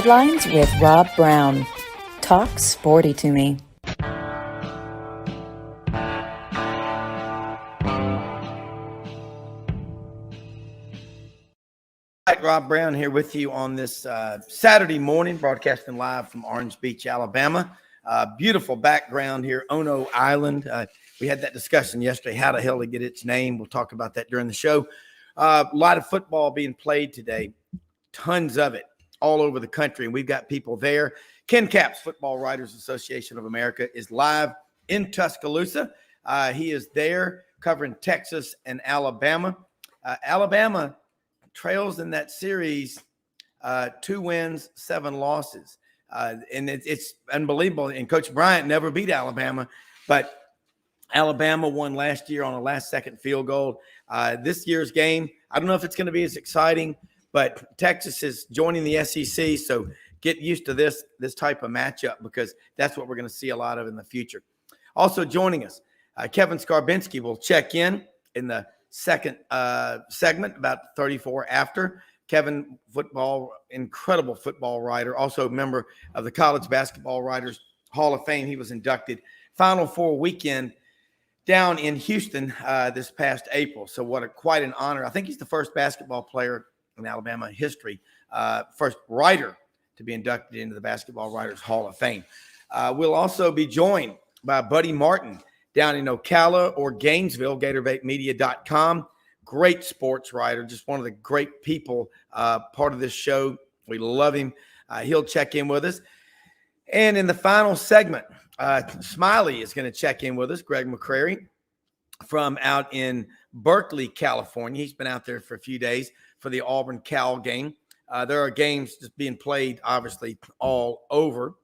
Sidelines with Rob Browne. Talk sporty to me. Rob Browne here with you on this Saturday morning, broadcasting live from Orange Beach, Alabama. Beautiful background here, Ono Island. We had that discussion yesterday, how the hell to get its name. We'll talk about that during the show. A lot of football being played today, tons of it all over the country, and we've got people there. Ken Capps, Football Writers Association of America, is live in Tuscaloosa. He is there covering Texas and Alabama. Alabama trails in that series, 2 wins, 7 losses. And it's unbelievable. And Coach Bryant never beat Alabama, but Alabama won last year on a last-second field goal. This year's game, I don't know if it's going to be as exciting, but Texas is joining the SEC, so get used to this type of matchup because that's what we're going to see a lot of in the future. Also joining us, Kevin Scarbinsky will check in the second segment, about 34 after. Kevin, incredible football writer, also a member of the College Basketball Writers Hall of Fame. He was inducted Final Four weekend down in Houston this past April. So quite an honor. I think he's the first basketball player in Alabama history, first writer to be inducted into the Basketball Writers Hall of Fame. We'll also be joined by Buddy Martin down in Ocala or Gainesville, GatorBaitMedia.com. Great sports writer, just one of the great people, part of this show. We love him. He'll check in with us. And in the final segment, Smiley is going to check in with us, Greg McCrary, from out in Berkeley, California. He's been out there for a few days for the Auburn Cal game. There are games just being played, obviously, all over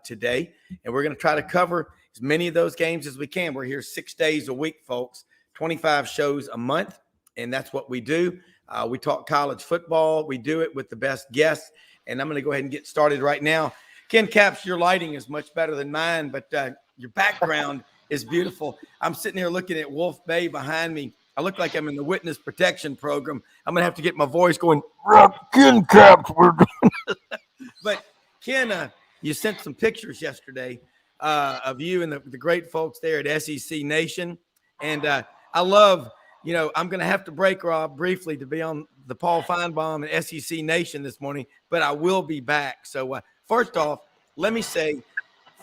today. And we're going to try to cover as many of those games as we can. We're here 6 days a week, folks, 25 shows a month. And that's what we do. We talk college football. We do it with the best guests. And I'm going to go ahead and get started right now. Ken Capps, your lighting is much better than mine, but your background is beautiful. I'm sitting here looking at Wolf Bay behind me. I look like I'm in the witness protection program. I'm going to have to get my voice going, Ken Capps. But Ken, you sent some pictures yesterday of you and the great folks there at SEC Nation. And I love, I'm going to have to break, Rob, briefly to be on the Paul Feinbaum and SEC Nation this morning, but I will be back. So first off, let me say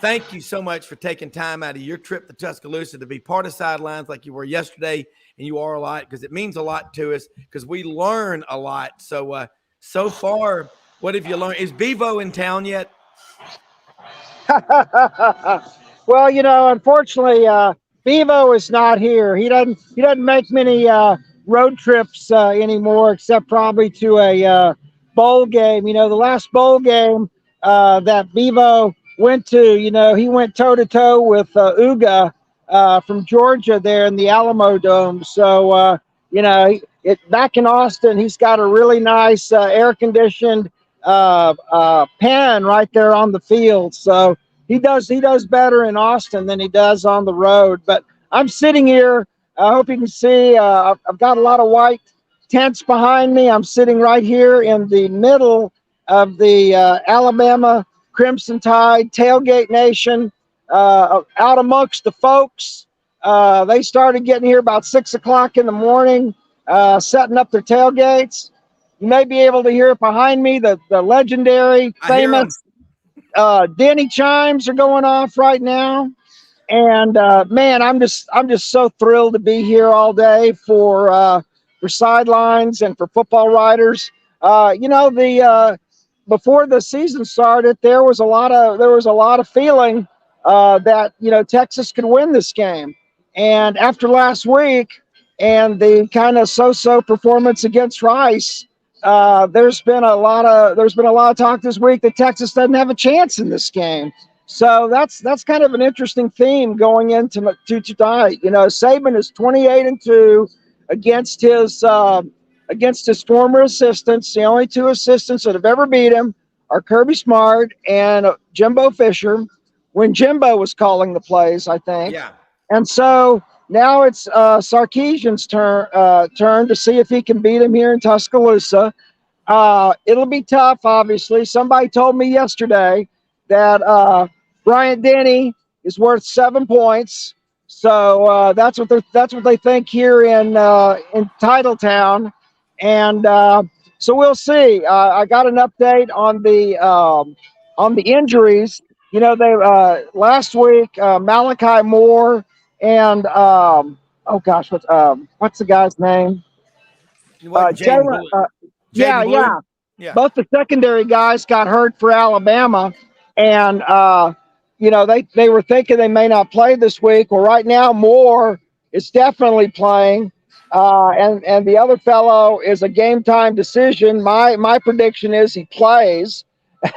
thank you so much for taking time out of your trip to Tuscaloosa to be part of Sidelines like you were yesterday, and you are a lot because it means a lot to us because we learn a lot. So, so far, what have you learned? Is Bevo in town yet? Well, unfortunately, Bevo is not here. He doesn't make many road trips anymore, except probably to a bowl game. The last bowl game that Bevo went to, he went toe-to-toe with Uga from Georgia there in the Alamo Dome. So, back in Austin, he's got a really nice air-conditioned pen right there on the field. So he does better in Austin than he does on the road. But I'm sitting here. I hope you can see. I've got a lot of white tents behind me. I'm sitting right here in the middle of the Alabama Crimson Tide Tailgate Nation, out amongst the folks. They started getting here about 6 o'clock in the morning, setting up their tailgates. You may be able to hear it behind me. The legendary, famous Denny chimes are going off right now. And man, I'm just so thrilled to be here all day for Sidelines and for Football Writers. Before the season started, there was a lot of feeling that Texas could win this game. And after last week and the kind of so-so performance against Rice, there's been a lot of talk this week that Texas doesn't have a chance in this game. So that's kind of an interesting theme going into tonight. Saban is 28-2 against his former assistants. The only 2 assistants that have ever beat him are Kirby Smart and Jimbo Fisher, when Jimbo was calling the plays, I think. Yeah. And so now it's Sarkisian's turn to see if he can beat him here in Tuscaloosa. It'll be tough, obviously. Somebody told me yesterday that Bryant Denny is worth 7 points. So that's what they think here in Titletown, and so we'll see. I got an update on the injuries. You know, they last week Malachi Moore and oh gosh, what's the guy's name? What Jaden Jalen. Blue? Yeah, Jaden Blue? yeah. Yeah. Both the secondary guys got hurt for Alabama, and you know they were thinking they may not play this week. Well, right now Moore is definitely playing, and the other fellow is a game time decision. My prediction is he plays,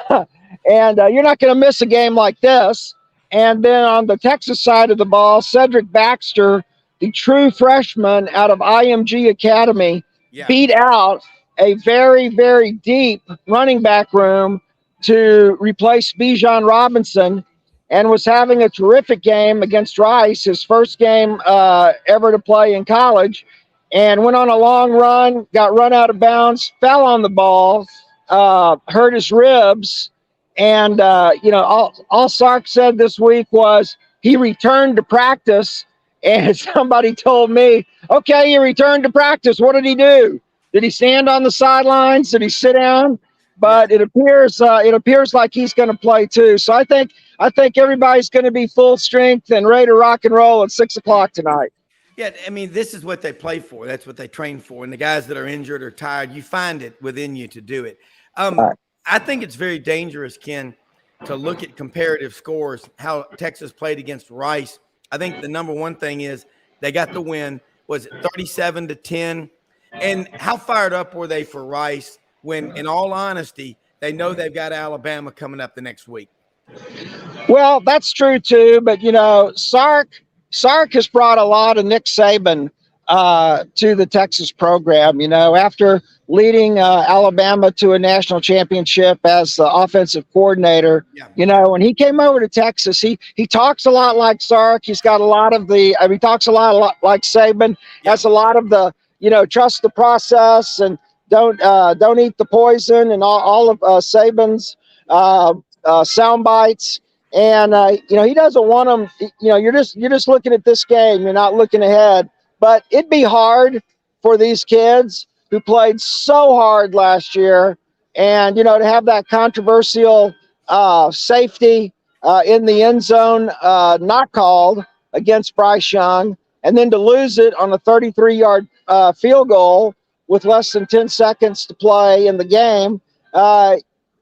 and you're not going to miss a game like this. And then on the Texas side of the ball, Cedric Baxter, the true freshman out of IMG Academy, Yeah. beat out a very, very deep running back room to replace Bijan Robinson, and was having a terrific game against Rice, his first game ever to play in college, and went on a long run, got run out of bounds, fell on the ball, hurt his ribs. And, you know, all Sark said this week was he returned to practice. And somebody told me, okay, he returned to practice. What did he do? Did he stand on the sidelines? Did he sit down? But it appears like he's going to play too. So I think everybody's going to be full strength and ready to rock and roll at 6 o'clock tonight. Yeah, I mean, this is what they play for. That's what they train for. And the guys that are injured or tired, you find it within you to do it. I think it's very dangerous, Ken, to look at comparative scores, how Texas played against Rice. I think the number one thing is they got the win. Was it 37-10? And how fired up were they for Rice when, in all honesty, they know they've got Alabama coming up the next week? Well, that's true too. But you know, Sark has brought a lot of Nick Saban to the Texas program. You know, after leading Alabama to a national championship as the offensive coordinator, you know, when he came over to Texas, he talks a lot like Sark. He's got a lot of the, he talks a lot like Saban, has a lot of the, you know, trust the process and don't eat the poison and all of Saban's sound bites. And, you know, he doesn't want them, you know, you're just looking at this game. You're not looking ahead. But it'd be hard for these kids who played so hard last year, and, you know, to have that controversial safety in the end zone not called against Bryce Young, and then to lose it on a 33-yard field goal with less than 10 seconds to play in the game.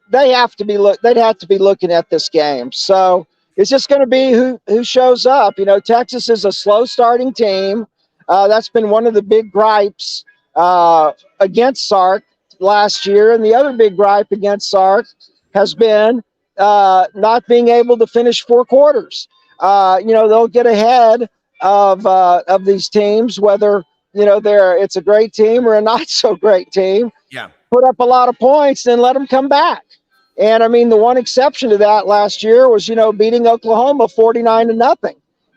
They'd have to be looking at this game. So it's just going to be who shows up. You know, Texas is a slow starting team. That's been one of the big gripes against Sark last year. And the other big gripe against Sark has been not being able to finish 4 quarters. You know, they'll get ahead of these teams, whether, you know, it's a great team or a not so great team. Yeah. Put up a lot of points, then let them come back. And I mean, the one exception to that last year was, you know, beating Oklahoma 49-0.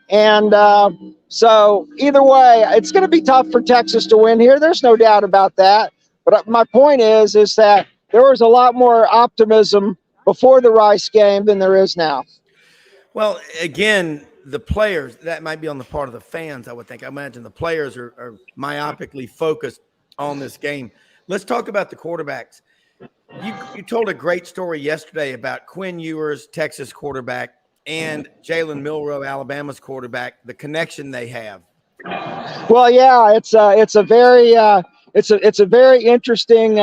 And so either way, it's going to be tough for Texas to win here. There's no doubt about that. But my point is that there was a lot more optimism before the Rice game than there is now. Well, again, the players, that might be on the part of the fans, I would think. I imagine the players are myopically focused on this game. Let's talk about the quarterbacks. You told a great story yesterday about Quinn Ewers, Texas quarterback, and Jalen Milroe, Alabama's quarterback, the connection they have. Well, yeah, it's a very interesting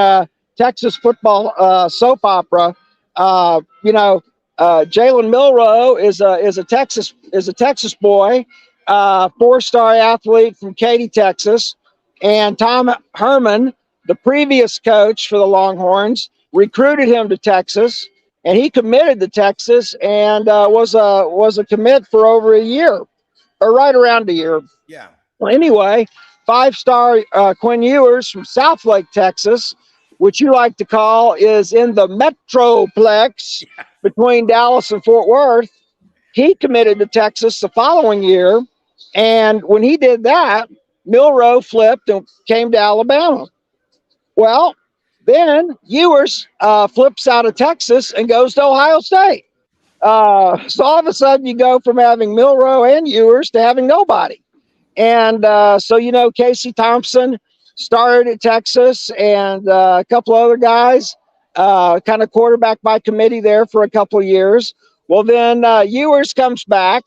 Texas football soap opera. You know, Jalen Milroe is a Texas boy, 4-star athlete from Katy, Texas, and Tom Herman, the previous coach for the Longhorns, recruited him to Texas, and he committed to Texas and was a commit for over a year, or right around a year. Yeah. Well, anyway, 5-star Quinn Ewers from Southlake, Texas, which you like to call is in the Metroplex between Dallas and Fort Worth. He committed to Texas the following year, and when he did that, Milroe flipped and came to Alabama. Well, Then Ewers flips out of Texas and goes to Ohio State. So all of a sudden you go from having Milroe and Ewers to having nobody. And so, Casey Thompson started at Texas, and a couple other guys kind of quarterback by committee there for a couple of years. Well, then Ewers comes back,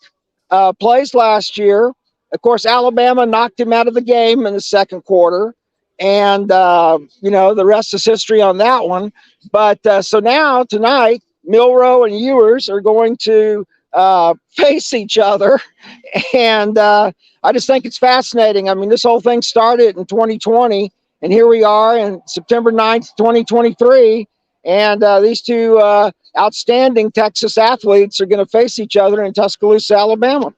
plays last year. Of course, Alabama knocked him out of the game in the second quarter. And, the rest is history on that one. But so now tonight, Milroe and Ewers are going to face each other. And I just think it's fascinating. I mean, this whole thing started in 2020, and here we are in September 9th, 2023. And these two outstanding Texas athletes are going to face each other in Tuscaloosa, Alabama.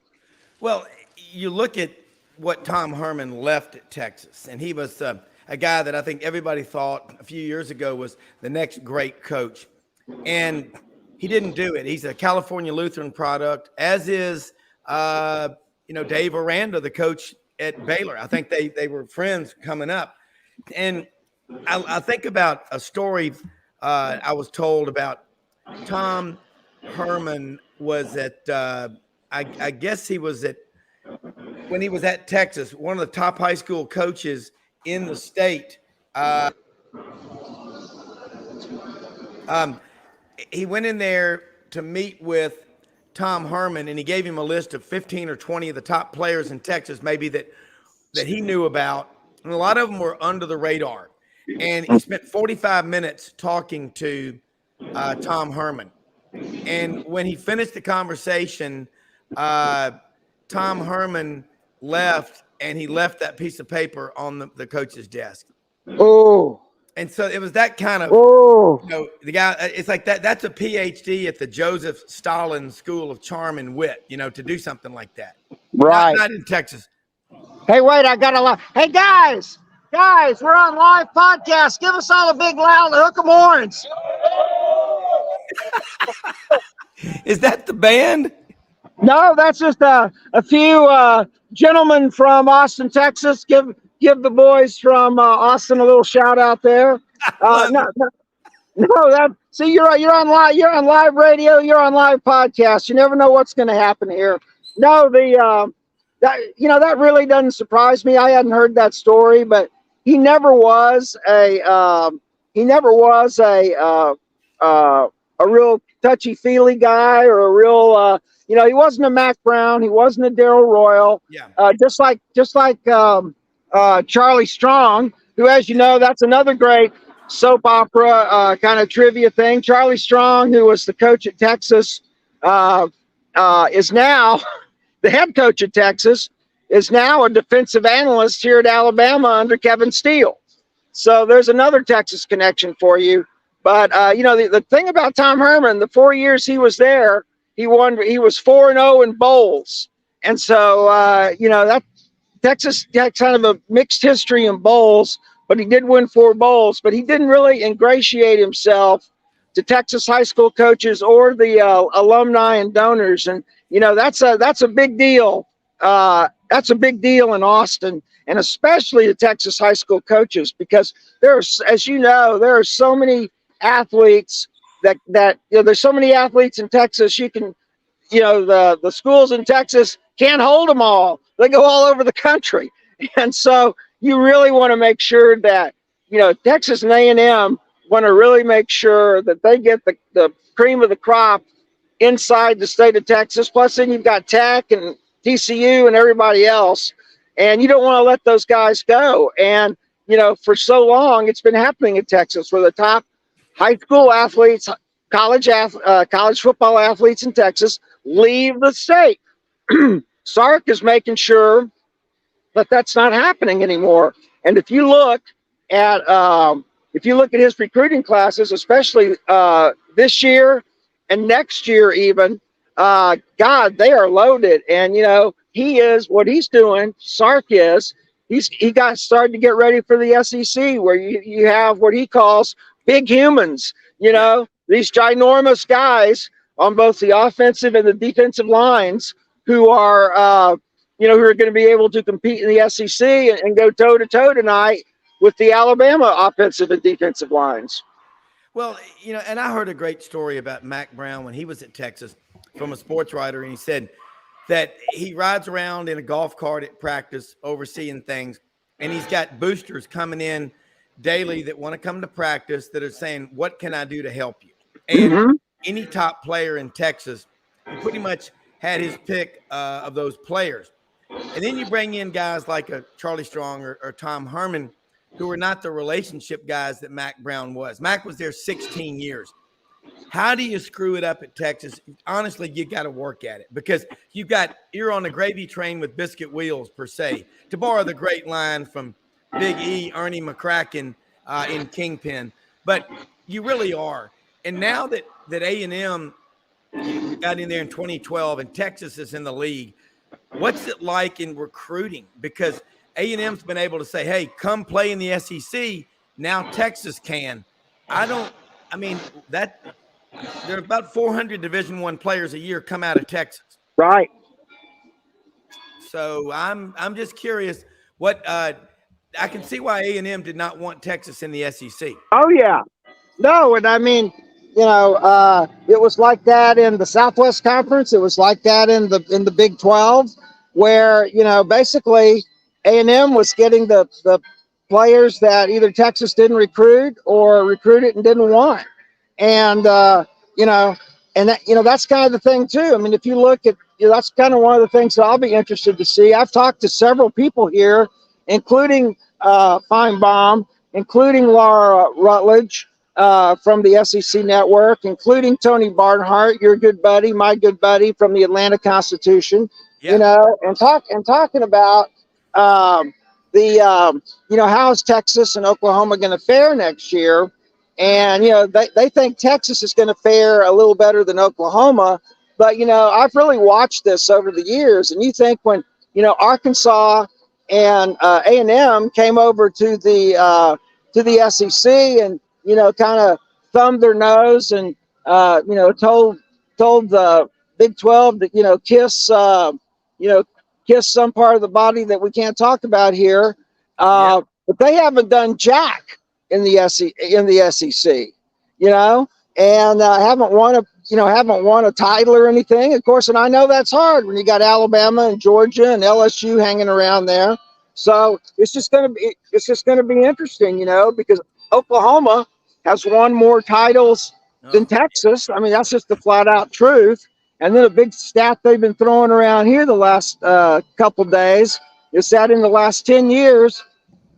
Well, you look at what Tom Herman left at Texas, and he was a guy that I think everybody thought a few years ago was the next great coach. And he didn't do it. He's a California Lutheran product, as is, Dave Aranda, the coach at Baylor. I think they were friends coming up. And I think about a story I was told about Tom Herman was at, I guess he was at, when he was at Texas, one of the top high school coaches in the state. He went in there to meet with Tom Herman, and he gave him a list of 15 or 20 of the top players in Texas, maybe that he knew about. And a lot of them were under the radar. And he spent 45 minutes talking to Tom Herman. And when he finished the conversation, Tom Herman left, and he left that piece of paper on the coach's desk. Oh. And so it was that kind of, the guy, it's like that. That's a PhD at the Joseph Stalin School of Charm and Wit, to do something like that. Right. Not in Texas. Hey, wait, I got a lot. Hey, guys, we're on live podcast. Give us all a big loud hook 'em horns. Is that the band? No, that's just a few gentlemen from Austin, Texas. Give the boys from Austin a little shout out there. See, you're on live radio, you're on live podcast. You never know what's going to happen here. No, that really doesn't surprise me. I hadn't heard that story, but he never was a real touchy-feely guy, or a real he wasn't a Mac Brown, he wasn't a Darryl Royal. Yeah. Just like Charlie Strong, who, as you know, that's another great soap opera kind of trivia thing. Charlie Strong, who was the coach at Texas, is now the head coach at Texas, is now a defensive analyst here at Alabama under Kevin Steele. So there's another Texas connection for you. But the thing about Tom Herman, the 4 years he was there, he was 4-0 in bowls. And so that Texas had kind of a mixed history in bowls, but he did win 4 bowls. But he didn't really ingratiate himself to Texas high school coaches or the alumni and donors. And that's a big deal. That's a big deal in Austin, and especially the Texas high school coaches, because there's, as you know, there are so many athletes that there's so many athletes in Texas. You can, the schools in Texas can't hold them all. They go all over the country. And so you really want to make sure that, Texas and A&M want to really make sure that they get the cream of the crop inside the state of Texas. Plus then you've got Tech and TCU and everybody else. And you don't want to let those guys go. And, for so long, it's been happening in Texas, where the top high school athletes, college football athletes in Texas leave the state. Sark is making sure that that's not happening anymore. And if you look at his recruiting classes, especially this year and next year, even, God, they are loaded. And he is what he's doing. Sark is. He got started to get ready for the SEC, where you have what he calls big humans. These ginormous guys on both the offensive and the defensive lines who are, who are going to be able to compete in the SEC and go toe to toe tonight with the Alabama offensive and defensive lines. Well, and I heard a great story about Mac Browne when he was at Texas from a sports writer, and he said that he rides around in a golf cart at practice overseeing things, and he's got boosters coming in daily that want to come to practice that are saying, what can I do to help you? And any top player in Texas, he pretty much had his pick of those players. And then you bring in guys like a Charlie Strong or Tom Herman, who are not the relationship guys that Mac Browne was. Mac was there 16 years. How do you screw it up at Texas? Honestly, you got to work at it, because you're on a gravy train with biscuit wheels, per se, to borrow the great line from Big E, Ernie McCracken in Kingpin. But you really are. And now that A&M got in there in 2012 and Texas is in the league, what's it like in recruiting? Because A&M's been able to say, hey, come play in the SEC. Now Texas can. There are about 400 Division I players a year come out of Texas. Right. So I'm just curious what I can see why A&M did not want Texas in the SEC. Oh, yeah. No, and I mean, it was like that in the Southwest Conference. It was like that in the Big 12, where, basically A&M was getting the players that either Texas didn't recruit or recruited and didn't want. And, that's kind of the thing too. I mean, if you look at, that's kind of one of the things that I'll be interested to see. I've talked to several people here, including Feinbaum, including Laura Rutledge from the SEC Network, including Tony Barnhart, your good buddy, my good buddy from the Atlanta Constitution, and talking about how is Texas and Oklahoma going to fare next year? And, they think Texas is going to fare a little better than Oklahoma. But, I've really watched this over the years. And you think when, Arkansas and A&M came over to the SEC and, kind of thumbed their nose and, told the Big 12 to, kiss some part of the body that we can't talk about here. But they haven't done jack in the SEC, and haven't won a title or anything. Of course, and I know that's hard when you got Alabama and Georgia and LSU hanging around there. So it's just going to be interesting, because Oklahoma has won more titles than Texas. I mean, that's just the flat out truth. And then a big stat they've been throwing around here the last couple days is that in the last 10 years,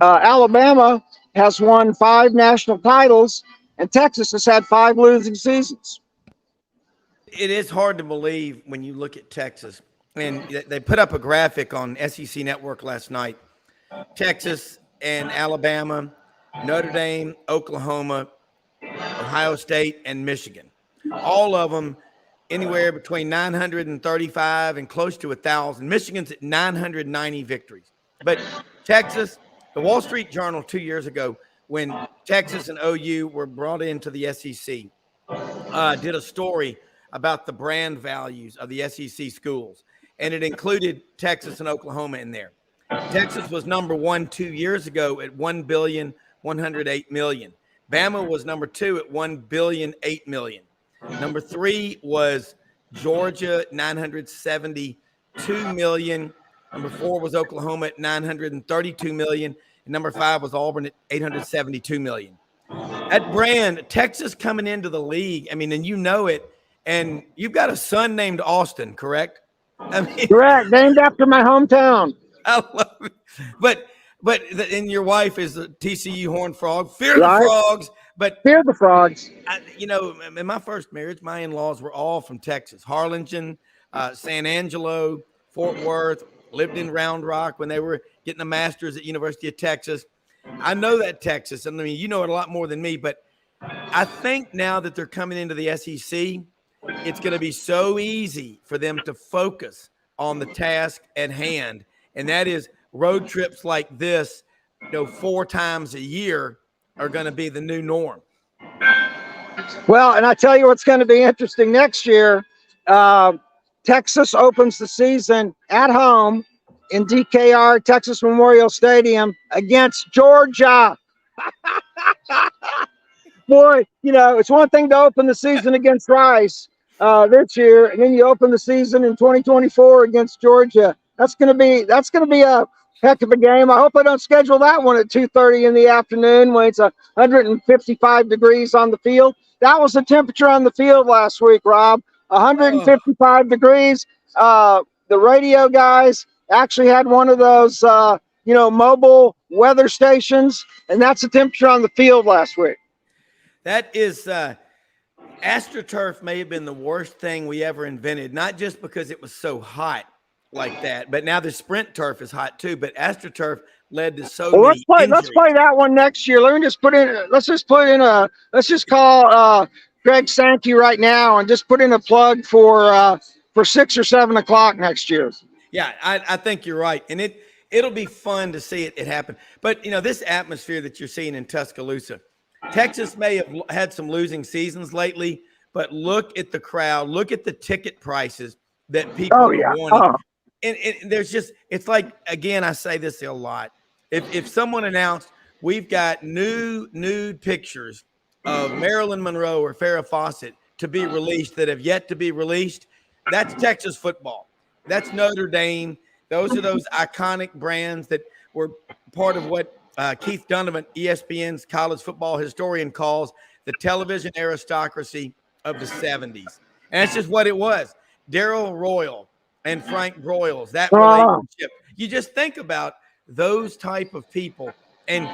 Alabama has won 5 national titles, and Texas has had 5 losing seasons. It is hard to believe when you look at Texas. And they put up a graphic on SEC Network last night. Texas and Alabama, Notre Dame, Oklahoma, Ohio State, and Michigan. All of them anywhere between 935 and close to 1,000. Michigan's at 990 victories. But Texas, the Wall Street Journal 2 years ago, when Texas and OU were brought into the SEC, did a story about the brand values of the SEC schools. And it included Texas and Oklahoma in there. Texas was number 1 2 years ago at $1,108,000,000. Bama was number 2 at $1,008,000,000. Number 3 was Georgia, $972 million. Number 4 was Oklahoma at $932 million. And number 5 was Auburn at $872 million. That brand, Texas coming into the league, I mean, and you know it. And you've got a son named Austin, correct? I mean, correct, named after my hometown. I love it. But and your wife is a TCU Horned Frog. Fear the Frogs. But fear the Frogs. In my first marriage, my in-laws were all from Texas. Harlingen, San Angelo, Fort Worth, lived in Round Rock when they were getting a master's at University of Texas. I know that Texas. I mean, you know it a lot more than me, but I think now that they're coming into the SEC, it's going to be so easy for them to focus on the task at hand. And that is road trips like this, 4 times a year are going to be the new norm. Well, and I tell you what's going to be interesting next year. Texas opens the season at home in DKR, Texas Memorial Stadium against Georgia. Boy, it's one thing to open the season against Rice this year, and then you open the season in 2024 against Georgia. That's gonna be a heck of a game. I hope I don't schedule that one at 2:30 in the afternoon when it's 155 degrees on the field. That was the temperature on the field last week, Rob. 155 degrees. The radio guys actually had one of those, mobile weather stations, and that's the temperature on the field last week. That is, AstroTurf may have been the worst thing we ever invented, not just because it was so hot like that, but now the Sprint turf is hot too. But AstroTurf led to so many injuries. Let's play that one next year. Let's just call Greg Sankey right now and just put in a plug for 6 or 7 o'clock next year. Yeah, I think you're right, and it'll be fun to see it happen. But this atmosphere that you're seeing in Tuscaloosa. Texas may have had some losing seasons lately, but look at the crowd. Look at the ticket prices that people are wanting. And there's just, it's like, again, I say this a lot. If someone announced, we've got nude pictures of Marilyn Monroe or Farrah Fawcett to be released that have yet to be released, that's Texas football. That's Notre Dame. Those are those iconic brands that were part of what Keith Donovan, ESPN's college football historian, calls the television aristocracy of the 70s. And that's just what it was. Darrell Royal and Frank Broyles, that relationship. You just think about those type of people and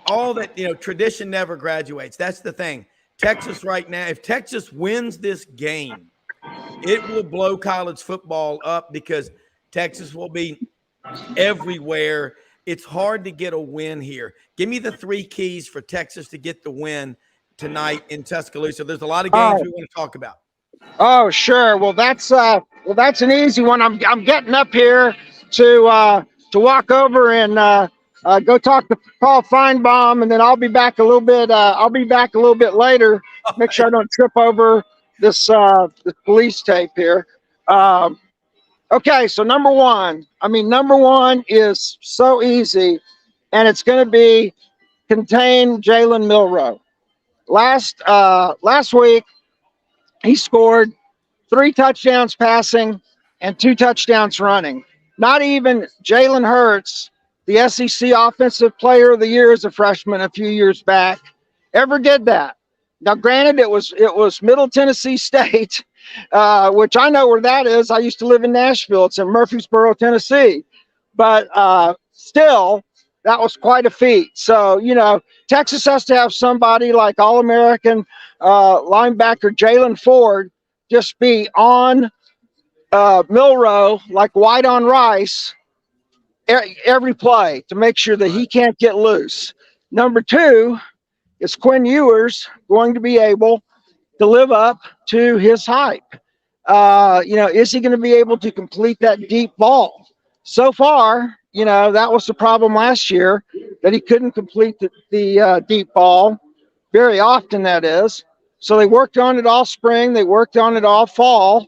all that, tradition never graduates. That's the thing. Texas right now, if Texas wins this game, it will blow college football up because Texas will be everywhere. It's hard to get a win here. Give me the 3 keys for Texas to get the win tonight in Tuscaloosa. There's a lot of games we want to talk about. Oh, sure. Well, that's an easy one. I'm getting up here to walk over and go talk to Paul Feinbaum, and then I'll be back a little bit. Later. Make sure I don't trip over this police tape here. Okay, so number one is so easy, and it's going to be contain Jalen Milroe. Last week, he scored 3 touchdowns passing and 2 touchdowns running. Not even Jalen Hurts, the SEC Offensive Player of the Year as a freshman a few years back, ever did that. Now, granted, it was Middle Tennessee State, which I know where that is. I used to live in Nashville. It's in Murfreesboro, Tennessee. But still, that was quite a feat. So, Texas has to have somebody like All-American linebacker Jalen Ford just be on Milroe like white on rice every play to make sure that he can't get loose. Number 2 is Quinn Ewers going to be able to live up to his hype? Is he going to be able to complete that deep ball? So far, that was the problem last year, that he couldn't complete the deep ball very often, that is. So they worked on it all spring. They worked on it all fall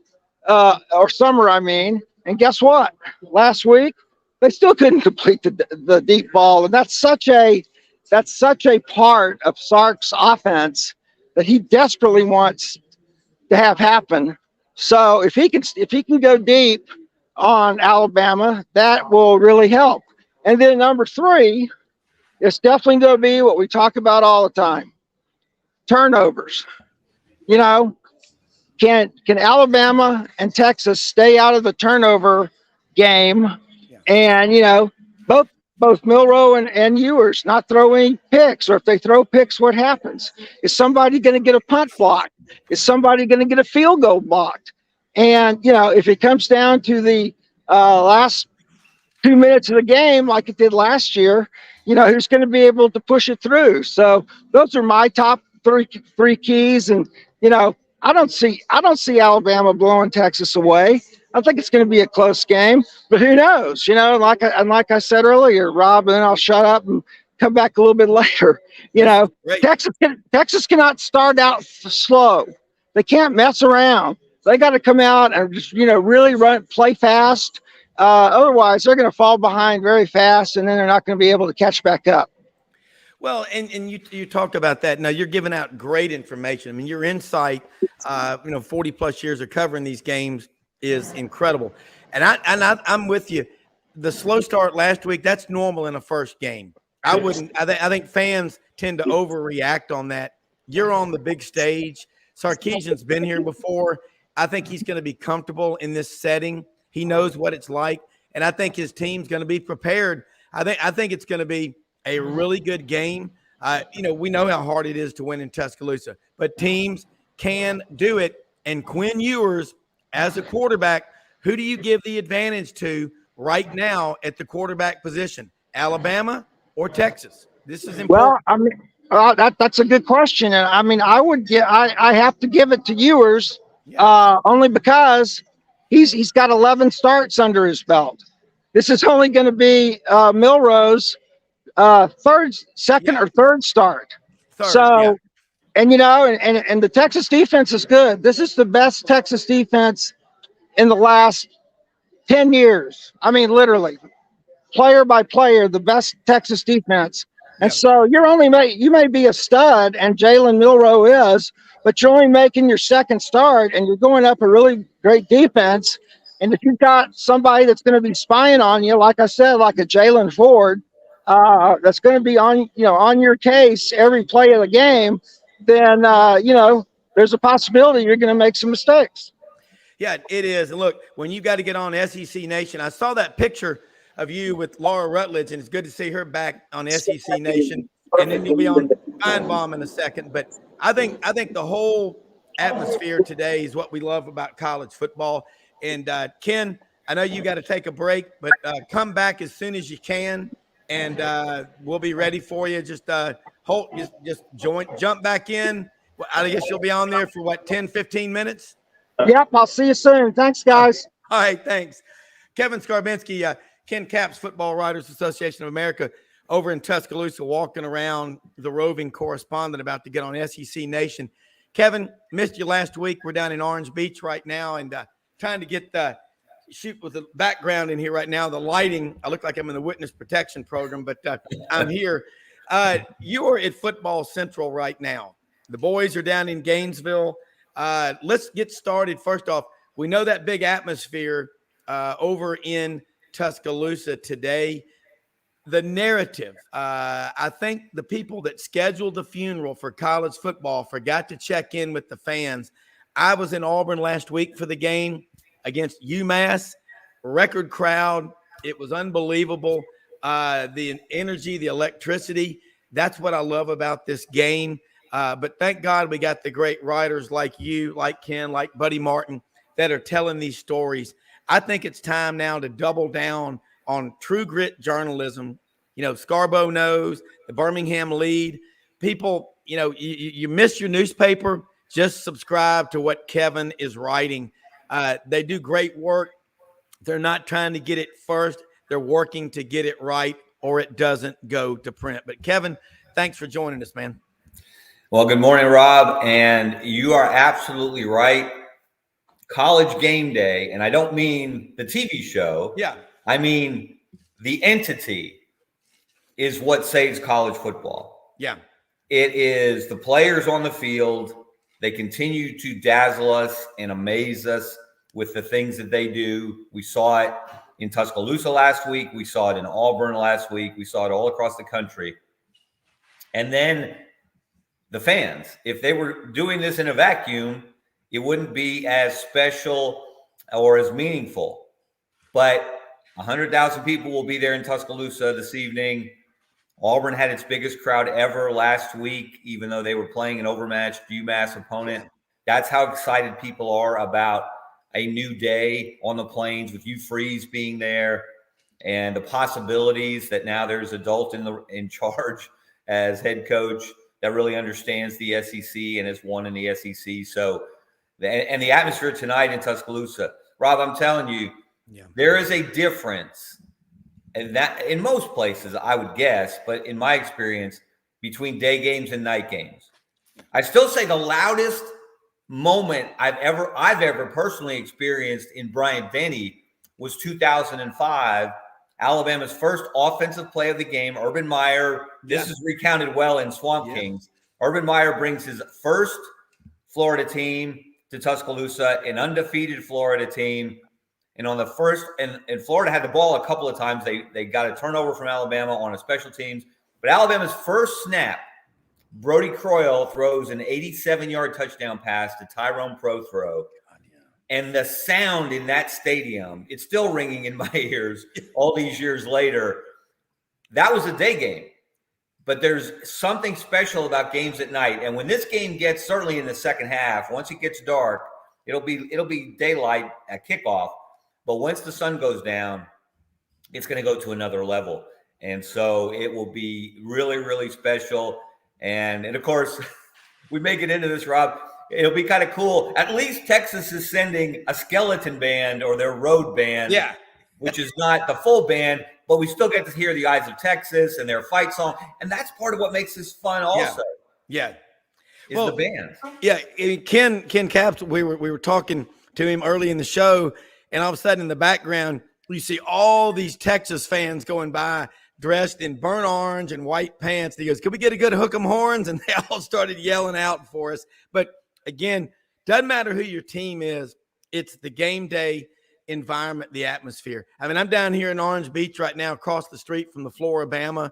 or summer, I mean. And guess what? Last week, they still couldn't complete the deep ball. And that's such a part of Sark's offense that he desperately wants to have happen. So if he can go deep on Alabama, that will really help. And then number 3, it's definitely going to be what we talk about all the time: turnovers. Can Alabama and Texas stay out of the turnover game? And both Milroe and Ewers not throw any picks, or if they throw picks, what happens? Is somebody going to get a punt blocked? Is somebody going to get a field goal blocked? And, if it comes down to the last 2 minutes of the game, like it did last year, who's going to be able to push it through? So those are my top three keys. And, I don't see Alabama blowing Texas away. I think it's going to be a close game, but who knows? Like I said earlier, Rob, and then I'll shut up and come back a little bit later. Texas cannot start out slow. They can't mess around. They got to come out and just really play fast, Otherwise, they're going to fall behind very fast, and then they're not going to be able to catch back up. Well, and you talked about that. Now you're giving out great information. I mean, your insight, 40 plus years of covering these games is incredible. And I'm with you. The slow start last week, that's normal in a first game. I think fans tend to overreact on that. You're on the big stage. Sarkisian's been here before. I think he's going to be comfortable in this setting. He knows what it's like, and I think his team's going to be prepared. I think it's going to be a really good game. We know how hard it is to win in Tuscaloosa, but teams can do it. And Quinn Ewers, as a quarterback, who do you give the advantage to right now at the quarterback position? Alabama or Texas? This is important. Well, I mean, that's a good question, and I mean, I have to give it to Ewers, only because he's got 11 starts under his belt. This is only going to be Milroe's second or third start. And and the Texas defense is good. This is the best Texas defense in the last 10 years. I mean, literally, player by player, the best Texas defense. And so you may be a stud, and Jalen Milroe is, but you're only making your second start, and you're going up a really great defense. And if you've got somebody that's going to be spying on you, like I said, like a Jalen Ford, that's going to be on your case every play of the game, then there's a possibility you're going to make some mistakes. Yeah, it is. And look, when you got to get on SEC Nation, I saw that picture of you with Laura Rutledge, and it's good to see her back on SEC Nation. And then you'll be on Feinbaum in a second. But I think the whole atmosphere today is what we love about college football. And Ken, I know you got to take a break, but come back as soon as you can, and we'll be ready for you. Just jump back in. I guess you'll be on there for 10, 15 minutes. Yep, I'll see you soon. Thanks, guys. All right, thanks. Kevin Scarbinsky, Ken Capps, Football Writers Association of America, over in Tuscaloosa, walking around, the roving correspondent about to get on SEC Nation. Kevin, missed you last week. We're down in Orange Beach right now, and trying to get shoot with the background in here right now. The lighting, I look like I'm in the witness protection program, but I'm here. You are at Football Central right now. The boys are down in Gainesville. Let's get started. First off, we know that big atmosphere over in Tuscaloosa today. The narrative, I think the people that scheduled the funeral for college football forgot to check in with the fans. I was in Auburn last week for the game against UMass. Record crowd. It was unbelievable. The energy, the electricity. That's what I love about this game. But thank God we got the great writers like you, like Ken, like Buddy Martin that are telling these stories. I think it's time now to double down on true grit journalism. Scarbo knows, the Birmingham lead. People, you miss your newspaper, just subscribe to what Kevin is writing. They do great work. They're not trying to get it first. They're working to get it right, or it doesn't go to print. But Kevin, thanks for joining us, man. Well, good morning, Rob. And you are absolutely right. College Game Day, and I don't mean the TV show. Yeah. I mean the entity is what saves college football. Yeah. It is the players on the field. They continue to dazzle us and amaze us with the things that they do. We saw it in Tuscaloosa last week. We saw it in Auburn last week. We saw it all across the country. And then the fans, if they were doing this in a vacuum, it wouldn't be as special or as meaningful. But 100,000 people will be there in Tuscaloosa this evening. Auburn had its biggest crowd ever last week, even though they were playing an overmatched UMass opponent. That's how excited people are about a new day on the plains with Hugh Freeze being there and the possibilities that now there's an adult in charge as head coach that really understands the SEC and has won in the SEC. So, and the atmosphere tonight in Tuscaloosa, Rob, I'm telling you, there is a difference, and that in most places, I would guess, but in my experience, between day games and night games. I still say the loudest moment I've ever personally experienced in Bryant-Denny was 2005. Alabama's first offensive play of the game. Urban Meyer, this is recounted well in Swamp Kings. Urban Meyer brings his first Florida team to Tuscaloosa, an undefeated Florida team. And on the first, and Florida had the ball a couple of times. They got a turnover from Alabama on a special teams. But Alabama's first snap, Brody Croyle throws an 87-yard touchdown pass to Tyrone Prothro. And the sound in that stadium, it's still ringing in my ears all these years later. That was a day game. But there's something special about games at night. And when this game gets, certainly in the second half, once it gets dark, it'll be daylight at kickoff. But once the sun goes down, it's going to go to another level. And so it will be really, really special. And of course, we may get into this, Rob. It'll be kind of cool. At least Texas is sending a skeleton band or their road band, which is not the full band, but we still get to hear the Eyes of Texas and their fight song. And that's part of what makes this fun also. Is the band. Yeah. Ken Capps, we were talking to him early in the show, and all of a sudden in the background, you see all these Texas fans going by dressed in burnt orange and white pants. And he goes, "Can we get a good hook 'em horns?" And they all started yelling out for us. But again, doesn't matter who your team is. It's the game day environment, the atmosphere. I mean, I'm down here in Orange Beach right now, across the street from the Floribama.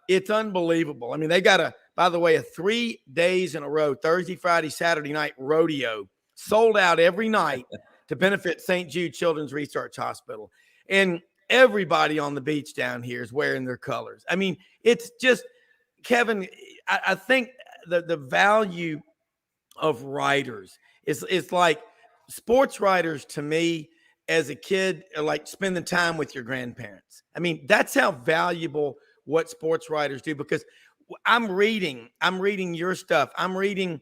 It's unbelievable. I mean, they got by the way, a 3 days in a row, Thursday, Friday, Saturday night rodeo, sold out every night to benefit St. Jude Children's Research Hospital. And everybody on the beach down here is wearing their colors. I mean, it's just, Kevin, I think the value of writers is like sports writers to me as a kid are like spending time with your grandparents. I mean, that's how valuable what sports writers do, because I'm reading your stuff. I'm reading,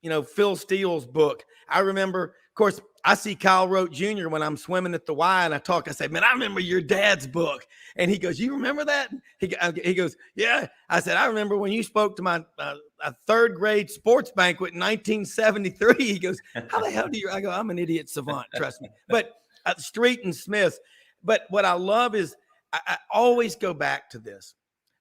Phil Steele's book. I remember, of course, I see Kyle Rote Jr. when I'm swimming at the Y, and I say, "Man, I remember your dad's book." And he goes, "You remember that?" He goes, "Yeah." I said, "I remember when you spoke to my a third grade sports banquet in 1973. He goes, "How the hell do you?" I go, "I'm an idiot savant, trust me." But Street and Smith. But what I love is I always go back to this.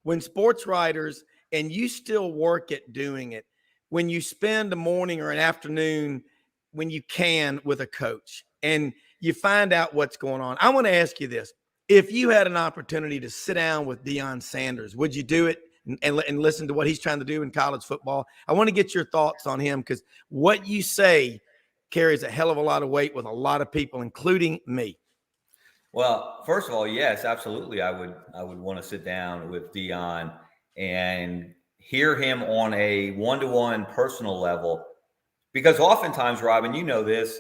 When sports writers, and you still work at doing it, when you spend a morning or an afternoon when you can with a coach and you find out what's going on. I want to ask you this. If you had an opportunity to sit down with Deion Sanders, would you do it and listen to what he's trying to do in college football? I want to get your thoughts on him, because what you say carries a hell of a lot of weight with a lot of people, including me. Well, first of all, yes, absolutely. I would want to sit down with Deion and hear him on a one-to-one personal level. Because oftentimes, Robin, you know this,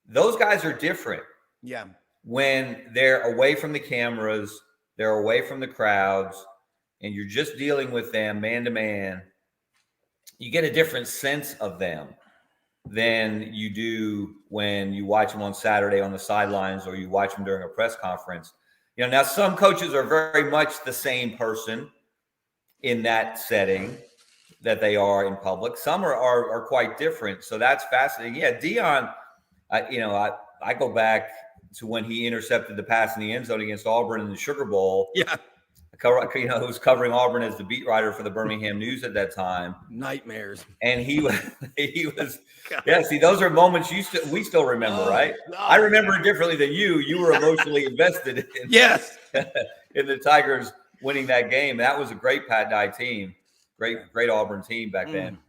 those guys are different. Yeah. When they're away from the cameras, they're away from the crowds, and you're just dealing with them man to man, you get a different sense of them than you do when you watch them on Saturday on the sidelines, or you watch them during a press conference. Now some coaches are very much the same person in that setting that they are in public. Some are quite different. So that's fascinating. Yeah, Deion, I go back to when he intercepted the pass in the end zone against Auburn in the Sugar Bowl. Yeah. Who's covering Auburn as the beat writer for the Birmingham News at that time. Nightmares. And he was yeah, see, those are moments we still remember, right? No, I remember it differently than you. You were emotionally invested in, in the Tigers winning that game. That was a great Pat Dye team. Great Auburn team back then.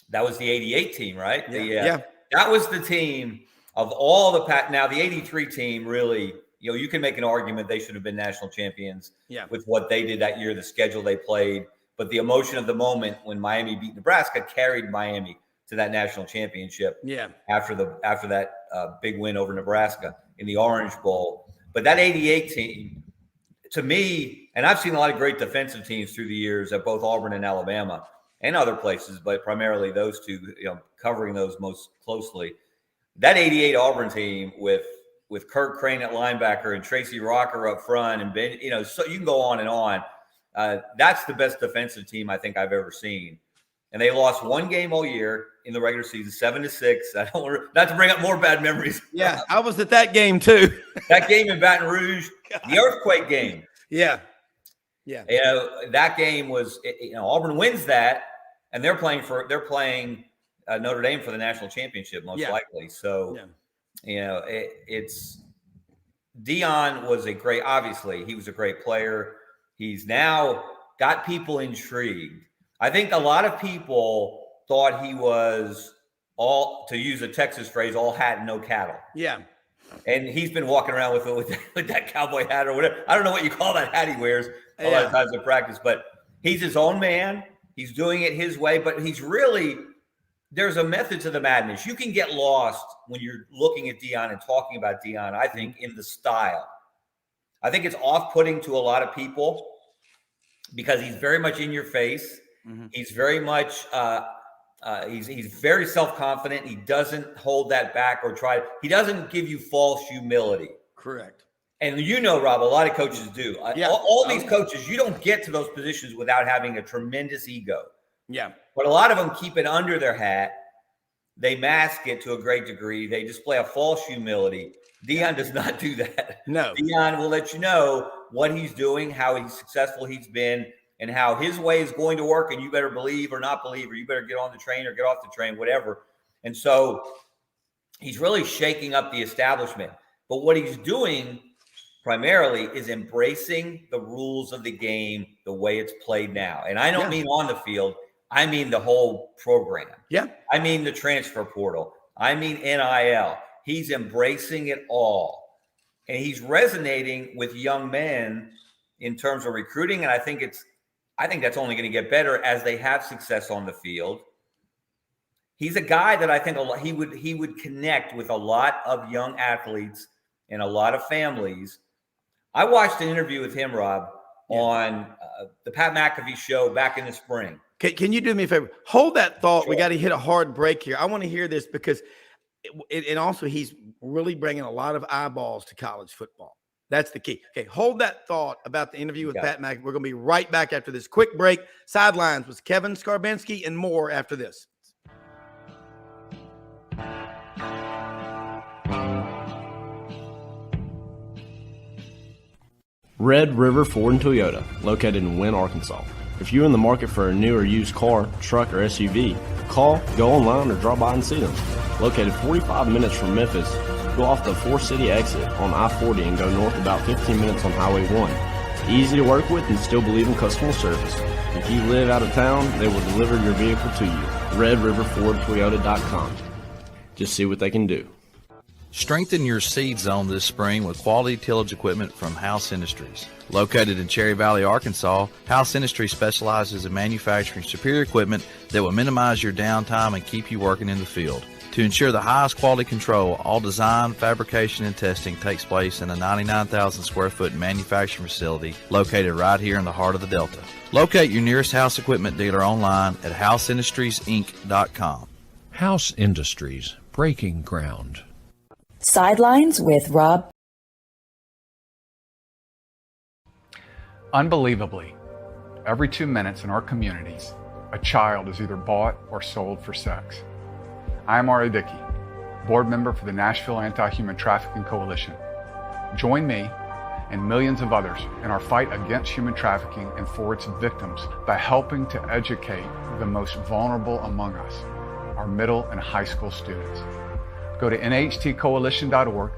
That was the 88 team, right? Yeah. That was the team of all the now the 83 team really, you can make an argument they should have been national champions with what they did that year, the schedule they played. But the emotion of the moment when Miami beat Nebraska carried Miami to that national championship. Yeah. After that big win over Nebraska in the Orange Bowl. But that 88 team, to me, and I've seen a lot of great defensive teams through the years at both Auburn and Alabama and other places, but primarily those two, covering those most closely. That 88 Auburn team with Kirk Crane at linebacker and Tracy Rocker up front, and Ben, so you can go on and on. That's the best defensive team I think I've ever seen. and they lost one game all year in the regular season, 7-6. I don't want not to bring up more bad memories. Yeah, I was at that game too. That game in Baton Rouge, the earthquake game. Yeah. That game was, Auburn wins that, and they're playing Notre Dame for the national championship most likely. So, it's Deion was obviously he was a great player. He's now got people intrigued. I think a lot of people thought he was to use a Texas phrase, all hat and no cattle. Yeah. And he's been walking around with that cowboy hat or whatever. I don't know what you call that hat he wears a lot of times in practice, but he's his own man. He's doing it his way, but there's a method to the madness. You can get lost when you're looking at Deion and talking about Deion, I think, in the style. I think it's off-putting to a lot of people because he's very much in your face. Mm-hmm. He's very much he's very self-confident. He doesn't hold that back or he doesn't give you false humility. Correct. And Rob, a lot of coaches do. All these coaches, you don't get to those positions without having a tremendous ego. Yeah. But a lot of them keep it under their hat. They mask it to a great degree. They display a false humility. Deion does not do that. No. Deion will let you know what he's doing, how successful he's been, and how his way is going to work, and you better believe or not believe, or you better get on the train or get off the train, whatever. And so he's really shaking up the establishment. But what he's doing primarily is embracing the rules of the game the way it's played now. And I don't mean on the field. I mean the whole program. Yeah. I mean the transfer portal. I mean NIL. He's embracing it all. And he's resonating with young men in terms of recruiting. And I think that's only going to get better as they have success on the field. He's a guy that I think he would connect with a lot of young athletes and a lot of families. I watched an interview with him, Rob, on the Pat McAfee show back in the spring. Can you do me a favor? Hold that thought. Sure. We got to hit a hard break here. I want to hear this because and also he's really bringing a lot of eyeballs to college football. That's the key. Okay, hold that thought about the interview with Pat McAfee. We're going to be right back after this quick break. Sidelines with Kevin Scarbinsky and more after this. Red River Ford and Toyota, located in Wynne, Arkansas. If you're in the market for a new or used car, truck, or SUV, call, go online, or drop by and see them. Located 45 minutes from Memphis, go off the 4-city exit on I-40 and go north about 15 minutes on Highway 1. Easy to work with and still believe in customer service. If you live out of town, they will deliver your vehicle to you. RedRiverFordToyota.com. Just see what they can do. Strengthen your seed zone this spring with quality tillage equipment from House Industries. Located in Cherry Valley, Arkansas, House Industries specializes in manufacturing superior equipment that will minimize your downtime and keep you working in the field. To ensure the highest quality control, all design, fabrication, and testing takes place in a 99,000 square foot manufacturing facility located right here in the heart of the Delta. Locate your nearest House equipment dealer online at houseindustriesinc.com. House Industries, breaking ground. Sidelines with Rob. Unbelievably, every 2 minutes in our communities, a child is either bought or sold for sex. I am Ari Dickey, board member for the Nashville Anti-Human Trafficking Coalition. Join me and millions of others in our fight against human trafficking and for its victims by helping to educate the most vulnerable among us, our middle and high school students. Go to nhtcoalition.org,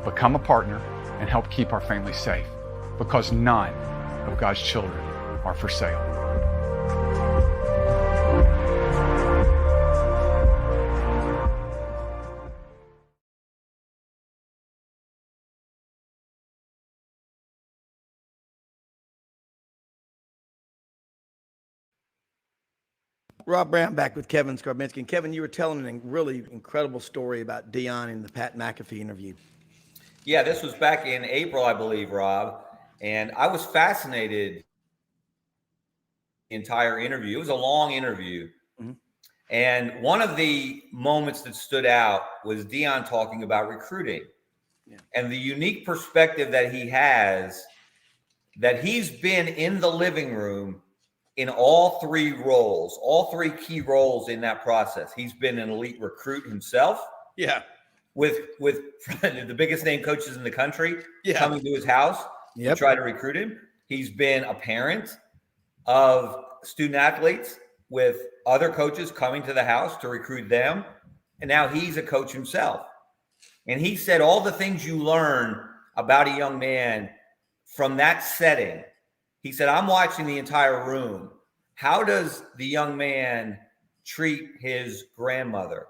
become a partner, and help keep our families safe, because none of God's children are for sale. Rob Browne back with Kevin Scarbinsky. And Kevin, you were telling a really incredible story about Deion in the Pat McAfee interview. Yeah, this was back in April, I believe, Rob. And I was fascinated the entire interview. It was a long interview. Mm-hmm. And one of the moments that stood out was Deion talking about recruiting and the unique perspective that he has, that he's been in the living room in all three roles, all three key roles in that process. He's been an elite recruit himself. Yeah. With the biggest name coaches in the country coming to his house to try to recruit him. He's been a parent of student athletes with other coaches coming to the house to recruit them. And now he's a coach himself. And he said all the things you learn about a young man from that setting. He said, I'm watching the entire room. How does the young man treat his grandmother?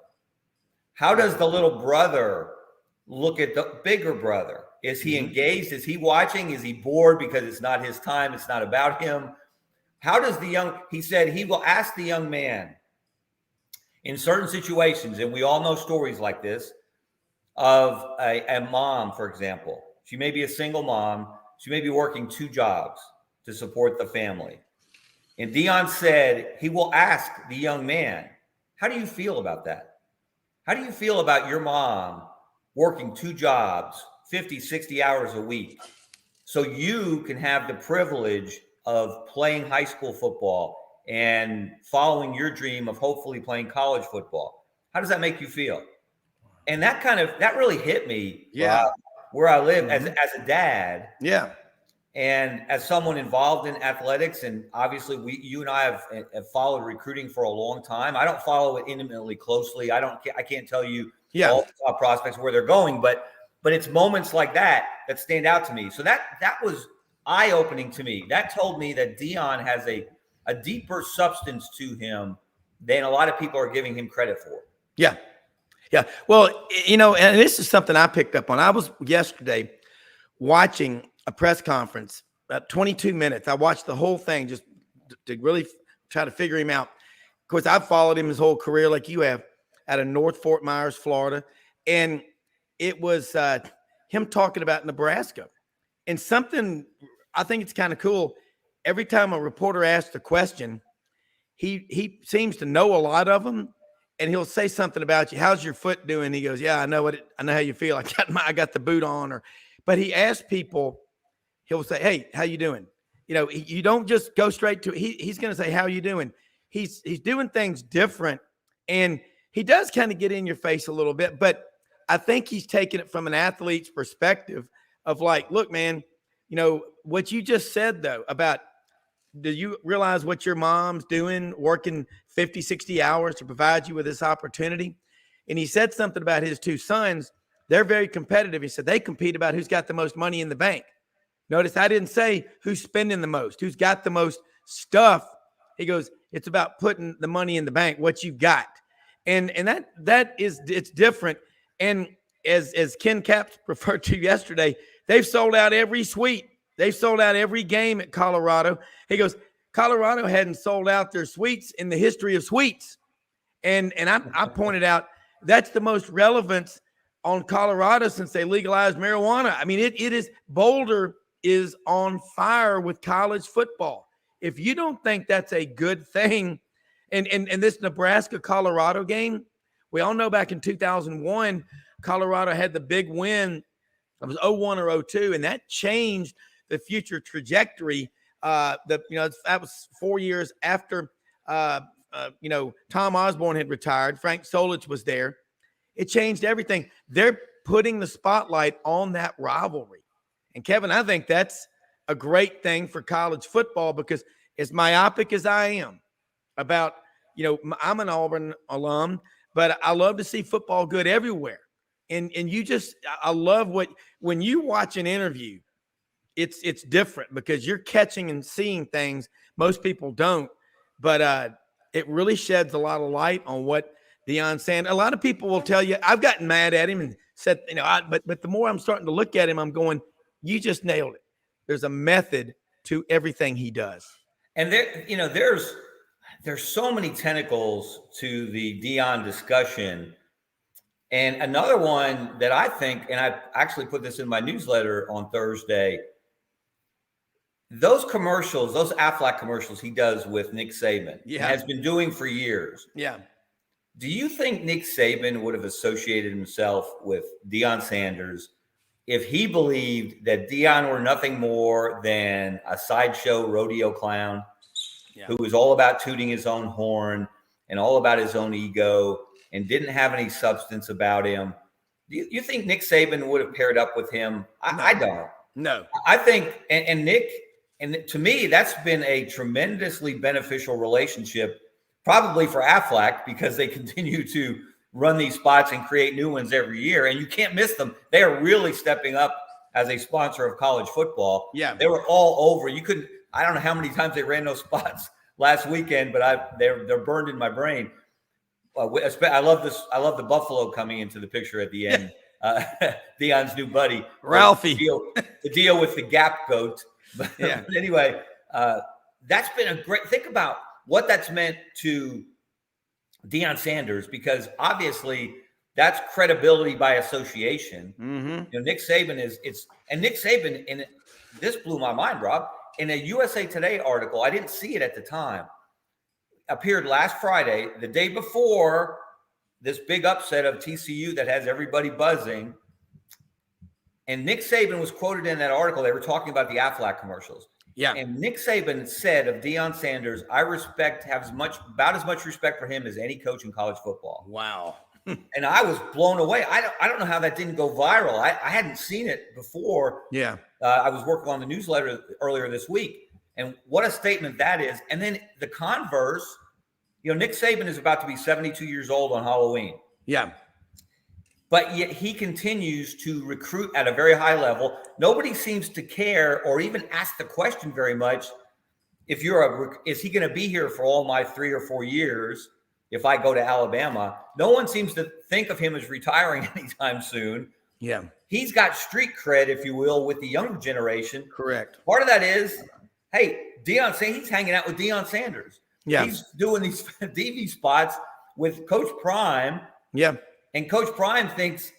How does the little brother look at the bigger brother? Is he engaged? Is he watching? Is he bored because it's not his time? It's not about him. How does he said he will ask the young man in certain situations, and we all know stories like this, of a mom, for example. She may be a single mom. She may be working 2 jobs to support the family. And Deion said he will ask the young man, how do you feel about that? How do you feel about your mom working 2 jobs, 50, 60 hours a week, so you can have the privilege of playing high school football and following your dream of hopefully playing college football? How does that make you feel? And that really hit me where I live as a dad. Yeah. And as someone involved in athletics, and obviously you and I have followed recruiting for a long time. I don't follow it intimately closely. I can't tell you all the top prospects where they're going, but it's moments like that stand out to me. So that was eye-opening to me. That told me that Deion has a deeper substance to him than a lot of people are giving him credit for. Yeah. Yeah. Well, and this is something I picked up on. I was yesterday watching a press conference, about 22 minutes. I watched the whole thing just to really try to figure him out. Of course, I've followed him his whole career like you have, out of North Fort Myers, Florida. And it was him talking about Nebraska. And something, I think it's kind of cool. Every time a reporter asks a question, he seems to know a lot of them. And he'll say something about you. How's your foot doing? He goes, yeah, I know how you feel. I got the boot on. But he asks people, he'll say, hey, how you doing? You don't just go straight to, he's going to say, how you doing? He's doing things different. And he does kind of get in your face a little bit, but I think he's taking it from an athlete's perspective of like, look, man, what you just said though, about, do you realize what your mom's doing, working 50, 60 hours to provide you with this opportunity? And he said something about his 2 sons. They're very competitive. He said they compete about who's got the most money in the bank. Notice I didn't say who's spending the most, who's got the most stuff. He goes, it's about putting the money in the bank, what you got. And it's different. And as Ken Capps referred to yesterday, they've sold out every suite. They've sold out every game at Colorado. He goes, Colorado hadn't sold out their suites in the history of suites. And I pointed out that's the most relevance on Colorado since they legalized marijuana. I mean, it is, Boulder is on fire with college football. If you don't think that's a good thing, and this Nebraska-Colorado game, we all know back in 2001, Colorado had the big win. It was 0-1 or 0-2, and that changed the future trajectory. That was 4 years after Tom Osborne had retired. Frank Solich was there. It changed everything. They're putting the spotlight on that rivalry. And Kevin, I think that's a great thing for college football, because as myopic as I am about, I'm an Auburn alum, but I love to see football good everywhere. And I love when you watch an interview, it's different because you're catching and seeing things most people don't. But it really sheds a lot of light on what Deion saying. A lot of people will tell you, I've gotten mad at him and said, but the more I'm starting to look at him, I'm going, you just nailed it. There's a method to everything he does. And there's so many tentacles to the Deion discussion. And another one that I think, and I actually put this in my newsletter on Thursday, those commercials, those Aflac commercials he does with Nick Saban, has been doing for years. Yeah. Do you think Nick Saban would have associated himself with Deion Sanders if he believed that Deion were nothing more than a sideshow rodeo clown? who was all about tooting his own horn and all about his own ego and didn't have any substance about him. You think Nick Saban would have paired up with him? I don't. No. I think, and Nick, and to me, that's been a tremendously beneficial relationship, probably for Aflac, because they continue to run these spots and create new ones every year, and you can't miss them. They are really stepping up as a sponsor of college football. Yeah. They were all over. You couldn't, I don't know how many times they ran those spots last weekend, but they're burned in my brain. I love this. I love the buffalo coming into the picture at the end. Deion's new buddy, Ralphie. The deal with the Gap goat. But anyway, that's been a great. Think about what that's meant to Deion Sanders, because obviously that's credibility by association. Mm-hmm. Nick Saban and Nick Saban, and this blew my mind, Rob. In a USA Today article, I didn't see it at the time, appeared last Friday, the day before this big upset of TCU that has everybody buzzing. And Nick Saban was quoted in that article. They were talking about the Aflac commercials. Yeah. And Nick Saban said of Deion Sanders, I have about as much respect for him as any coach in college football. Wow. And I was blown away. I don't know how that didn't go viral. I hadn't seen it before. Yeah. I was working on the newsletter earlier this week. And what a statement that is. And then the converse, Nick Saban is about to be 72 years old on Halloween. Yeah. But yet he continues to recruit at a very high level. Nobody seems to care or even ask the question very much. Is he going to be here for all my 3 or 4 years if I go to Alabama? No one seems to think of him as retiring anytime soon. Yeah. He's got street cred, if you will, with the younger generation. Correct. Part of that is, hey, he's hanging out with Deion Sanders. Yeah. He's doing these TV spots with Coach Prime. Yeah. And Coach Prime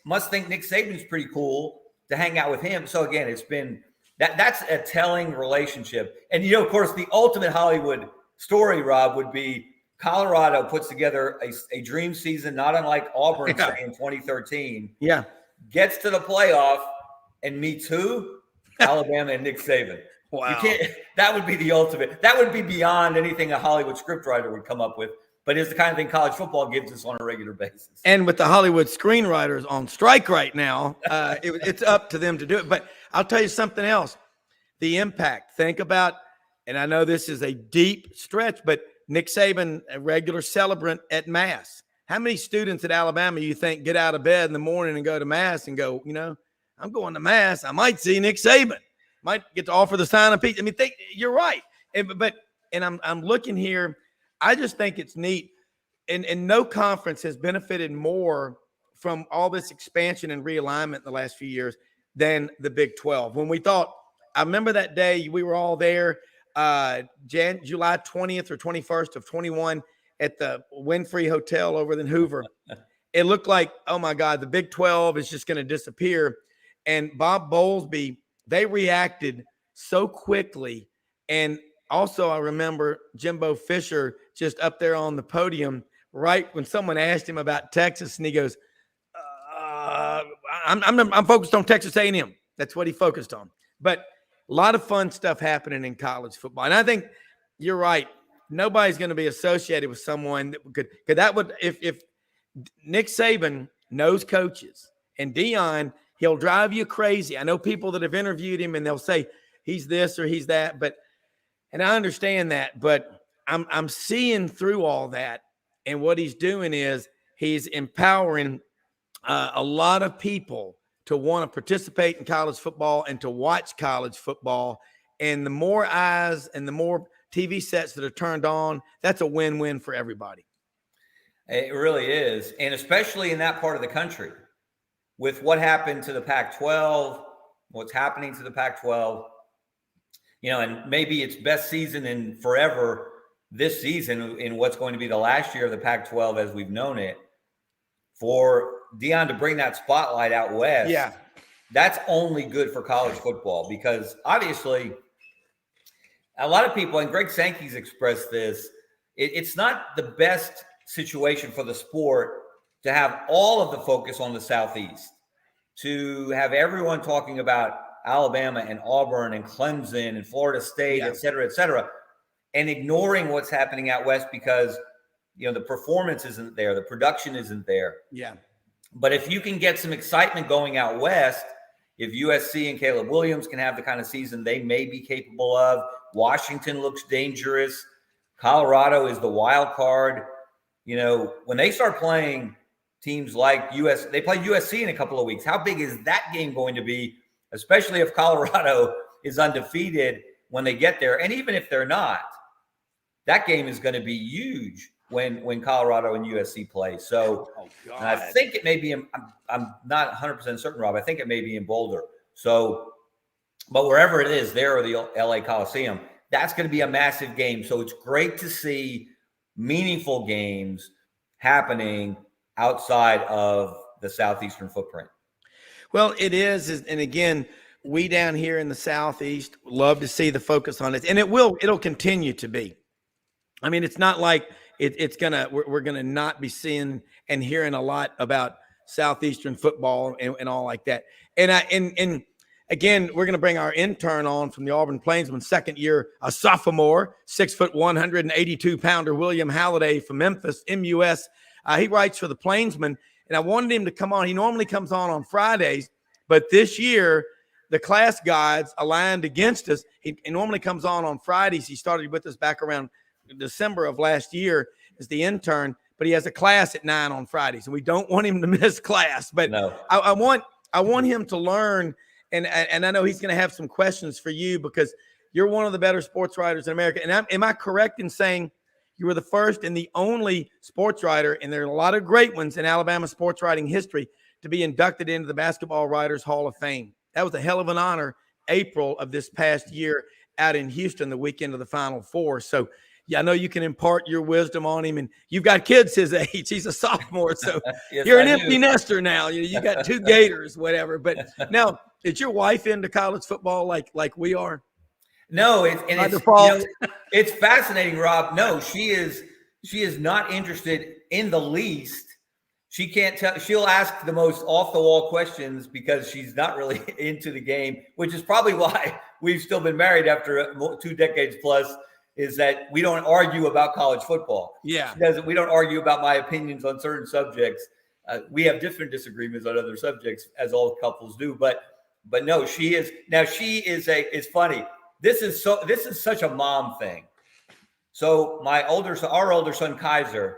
must think Nick Saban's pretty cool to hang out with him. So again, it's been that's a telling relationship. And of course, the ultimate Hollywood story, Rob, would be Colorado puts together a dream season, not unlike Auburn in 2013. Yeah. Gets to the playoff and meets who? Alabama and Nick Saban. Wow. You can't. That would be the ultimate. That would be beyond anything a Hollywood scriptwriter would come up with. But it's the kind of thing college football gives us on a regular basis. And with the Hollywood screenwriters on strike right now, it's up to them to do it. But I'll tell you something else. The impact. Think about, and I know this is a deep stretch, but Nick Saban, a regular celebrant at Mass. How many students at Alabama you think get out of bed in the morning and go to Mass and go, I'm going to Mass. I might see Nick Saban. Might get to offer the sign of peace. I mean, you're right. And I'm looking here. I just think it's neat. And no conference has benefited more from all this expansion and realignment in the last few years than the Big 12. When we thought, I remember that day we were all there, July 20th or 21st of 21 at the Winfrey Hotel over in Hoover. It looked like, oh my God, the Big 12 is just going to disappear. And Bob Bowlesby, they reacted so quickly. And also, I remember Jimbo Fisher just up there on the podium right when someone asked him about Texas, and he goes, "I'm focused on Texas A&M." That's what he focused on. But a lot of fun stuff happening in college football, and I think you're right. Nobody's going to be associated with someone that would if Nick Saban knows coaches and Deion, he'll drive you crazy. I know people that have interviewed him, and they'll say he's this or he's that, and I understand that, but I'm seeing through all that, and what he's doing is he's empowering a lot of people to want to participate in college football and to watch college football. And the more eyes and the more TV sets that are turned on, that's a win-win for everybody. It really is, and especially in that part of the country, with what happened to the Pac-12, what's happening to the Pac-12. And maybe its best season in forever this season in what's going to be the last year of the Pac-12 as we've known it. For Deion to bring that spotlight out west, that's only good for college football, because obviously a lot of people, and Greg Sankey's expressed this, it's not the best situation for the sport to have all of the focus on the Southeast, to have everyone talking about Alabama and Auburn and Clemson and Florida State, et cetera, et cetera. and ignoring what's happening out west because, the performance isn't there. The production isn't there. Yeah. But if you can get some excitement going out west, if USC and Caleb Williams can have the kind of season they may be capable of, Washington looks dangerous. Colorado is the wild card. When they start playing teams like they play USC in a couple of weeks. How big is that game going to be, especially if Colorado is undefeated when they get there? And even if they're not, that game is going to be huge when Colorado and USC play. So I think it may be, I'm not 100% certain, Rob. I think it may be in Boulder. So, but wherever it is, there or the LA Coliseum, that's going to be a massive game. So it's great to see meaningful games happening outside of the Southeastern footprint. Well, it is. And again, we down here in the Southeast love to see the focus on it. And it'll continue to be. I mean, it's not like we're going to not be seeing and hearing a lot about Southeastern football and all like that. And again, we're going to bring our intern on from the Auburn Plainsman, second year, a sophomore, 6 foot 182 pounder, William Halliday from Memphis, MUS. He writes for the Plainsman, and I wanted him to come on. He normally comes on Fridays, but this year the class guides aligned against us. He normally comes on Fridays. He started with us back around December of last year as the intern, but he has a class at 9 on Fridays, and we don't want him to miss class. But no. I want him to learn, and I know he's going to have some questions for you because you're one of the better sports writers in America. And am I correct in saying you were the first and the only sports writer, and there are a lot of great ones in Alabama sports writing history, to be inducted into the Basketball Writers Hall of Fame? That was a hell of an honor, April of this past year out in Houston, the weekend of the Final Four. So, yeah, I know you can impart your wisdom on him, and you've got kids his age. He's a sophomore, so yes, you're an empty nester now. You got 2 Gators, whatever. But now, is your wife into college football like we are? No, it's fascinating, Rob. No, she is not interested in the least. She can't tell. She'll ask the most off-the-wall questions because she's not really into the game, which is probably why we've still been married after 2 decades plus. Is that we don't argue about college football. Yeah. Because we don't argue about my opinions on certain subjects. We have different disagreements on other subjects, as all couples do. But no, she is. Now it's funny. This is such a mom thing. So our older son, Kaiser,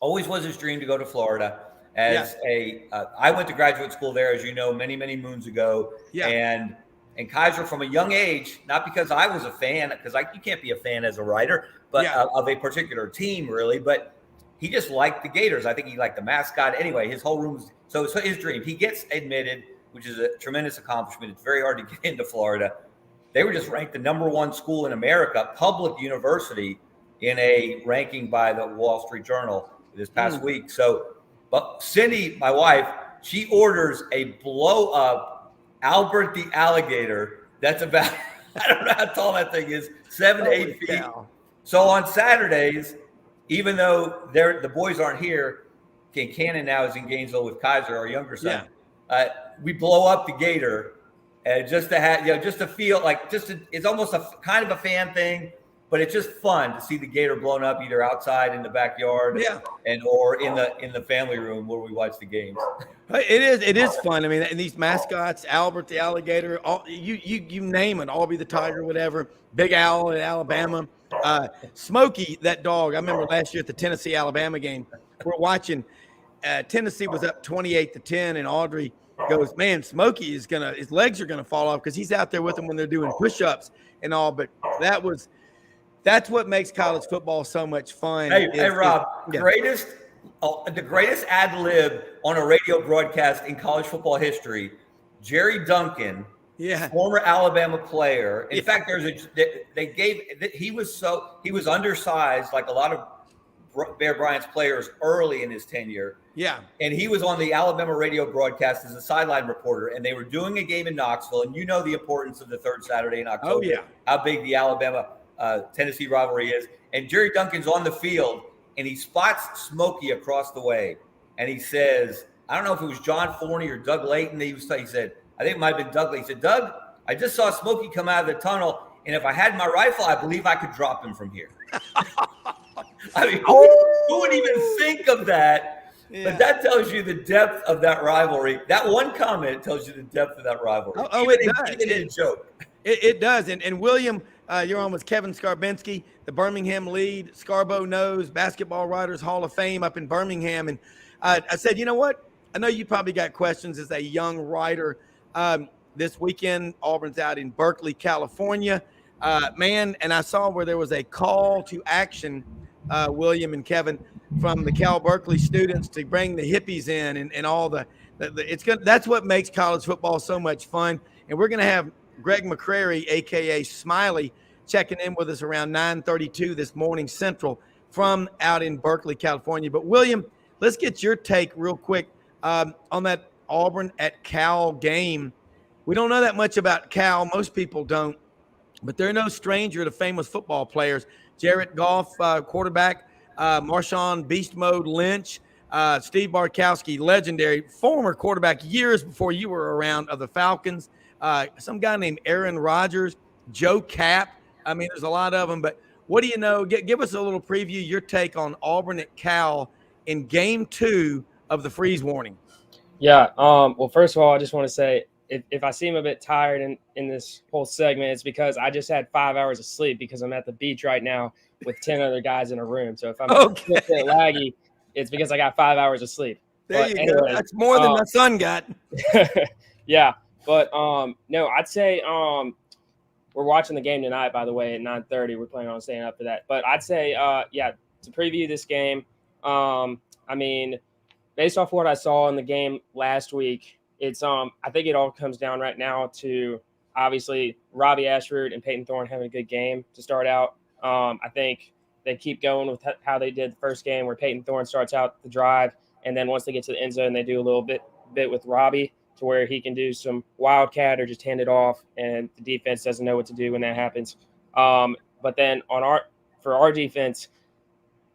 always was his dream to go to Florida I went to graduate school there, as you know, many, many moons ago. Yeah. And Kaiser, from a young age, not because I was a fan, because you can't be a fan as a writer, but of a particular team, really. But he just liked the Gators. I think he liked the mascot. Anyway, his whole room so it's his dream. He gets admitted, which is a tremendous accomplishment. It's very hard to get into Florida. They were just ranked the #1 school in America, public university, in a ranking by the Wall Street Journal this past week. So, but Cindy, my wife, she orders a blow-up Albert the alligator. That's about, I don't know how tall that thing is, 7 to 8 feet. Cow. So on Saturdays, even though the boys aren't here, Cannon now is in Gainesville with Kaiser, our younger son. Yeah. We blow up the gator, just to have, just to feel like, it's almost a kind of a fan thing, but it's just fun to see the gator blown up either outside in the backyard, or in the family room where we watch the games. It is fun. I mean, and these mascots, Albert the alligator, you name it, Albie the tiger, whatever, Big Owl in Alabama, Smokey, that dog. I remember last year at the Tennessee-Alabama game, we're watching. Tennessee was up 28-10, and Audrey goes, "Man, Smokey his legs are gonna fall off because he's out there with them when they're doing push-ups and all." But that's what makes college football so much fun. Hey, Rob, the greatest ad lib on a radio broadcast in college football history, Jerry Duncan, former Alabama player. In fact, he was undersized like a lot of Bear Bryant's players early in his tenure. Yeah. And he was on the Alabama radio broadcast as a sideline reporter, and they were doing a game in Knoxville, and you know the importance of the third Saturday in October. Oh, yeah. How big the Alabama Tennessee rivalry is. And Jerry Duncan's on the field, and he spots Smokey across the way, and he says, I don't know if it was John Forney or Doug Layton. He said, I think it might have been Doug Layton. He said, "Doug, I just saw Smokey come out of the tunnel, And if I had my rifle, I believe I could drop him from here. I mean, who would even think of that? Yeah. But that tells you the depth of that rivalry. That one comment tells you the depth of that rivalry. It does. Even in a joke. It does. And William, you're on with Kevin Scarbinsky, the Birmingham lead, Scarbo Knows, Basketball Writers Hall of Fame up in Birmingham. And I said, you know what? I know you probably got questions as a young writer. This weekend, Auburn's out in Berkeley, California. And I saw where there was a call to action, William and Kevin, from the Cal Berkeley students to bring the hippies in and all that's what makes college football so much fun. And we're going to have Greg McCrary, a.k.a. Smiley, checking in with us around 9:32 this morning Central from out in Berkeley, California. But, William, let's get your take real quick on that Auburn at Cal game. We don't know that much about Cal. Most people don't. But they're no stranger to famous football players. Jared Goff, quarterback, Marshawn Beast Mode Lynch, Steve Bartkowski, legendary former quarterback years before you were around of the Falcons. Some guy named Aaron Rodgers, Joe Cap. I mean, there's a lot of them. But what do you know? Give us a little preview, your take on Auburn at Cal in Game 2 of the freeze warning. Yeah. Well, first of all, I just want to say, if I seem a bit tired in this whole segment, it's because I just had 5 hours of sleep because I'm at the beach right now with 10 other guys in a room. So if I'm a bit laggy, it's because I got 5 hours of sleep. There you go. That's more than the sun got. Yeah. But no, I'd say we're watching the game tonight, by the way, at 9:30. We're planning on staying up for that. But I'd say, to preview this game, I mean, based off what I saw in the game last week, it's I think it all comes down right now to obviously Robbie Ashford and Peyton Thorne having a good game to start out. I think they keep going with how they did the first game, where Peyton Thorne starts out the drive, and then once they get to the end zone, they do a little bit with Robbie to where he can do some wildcat or just hand it off, and the defense doesn't know what to do when that happens. But then for our defense,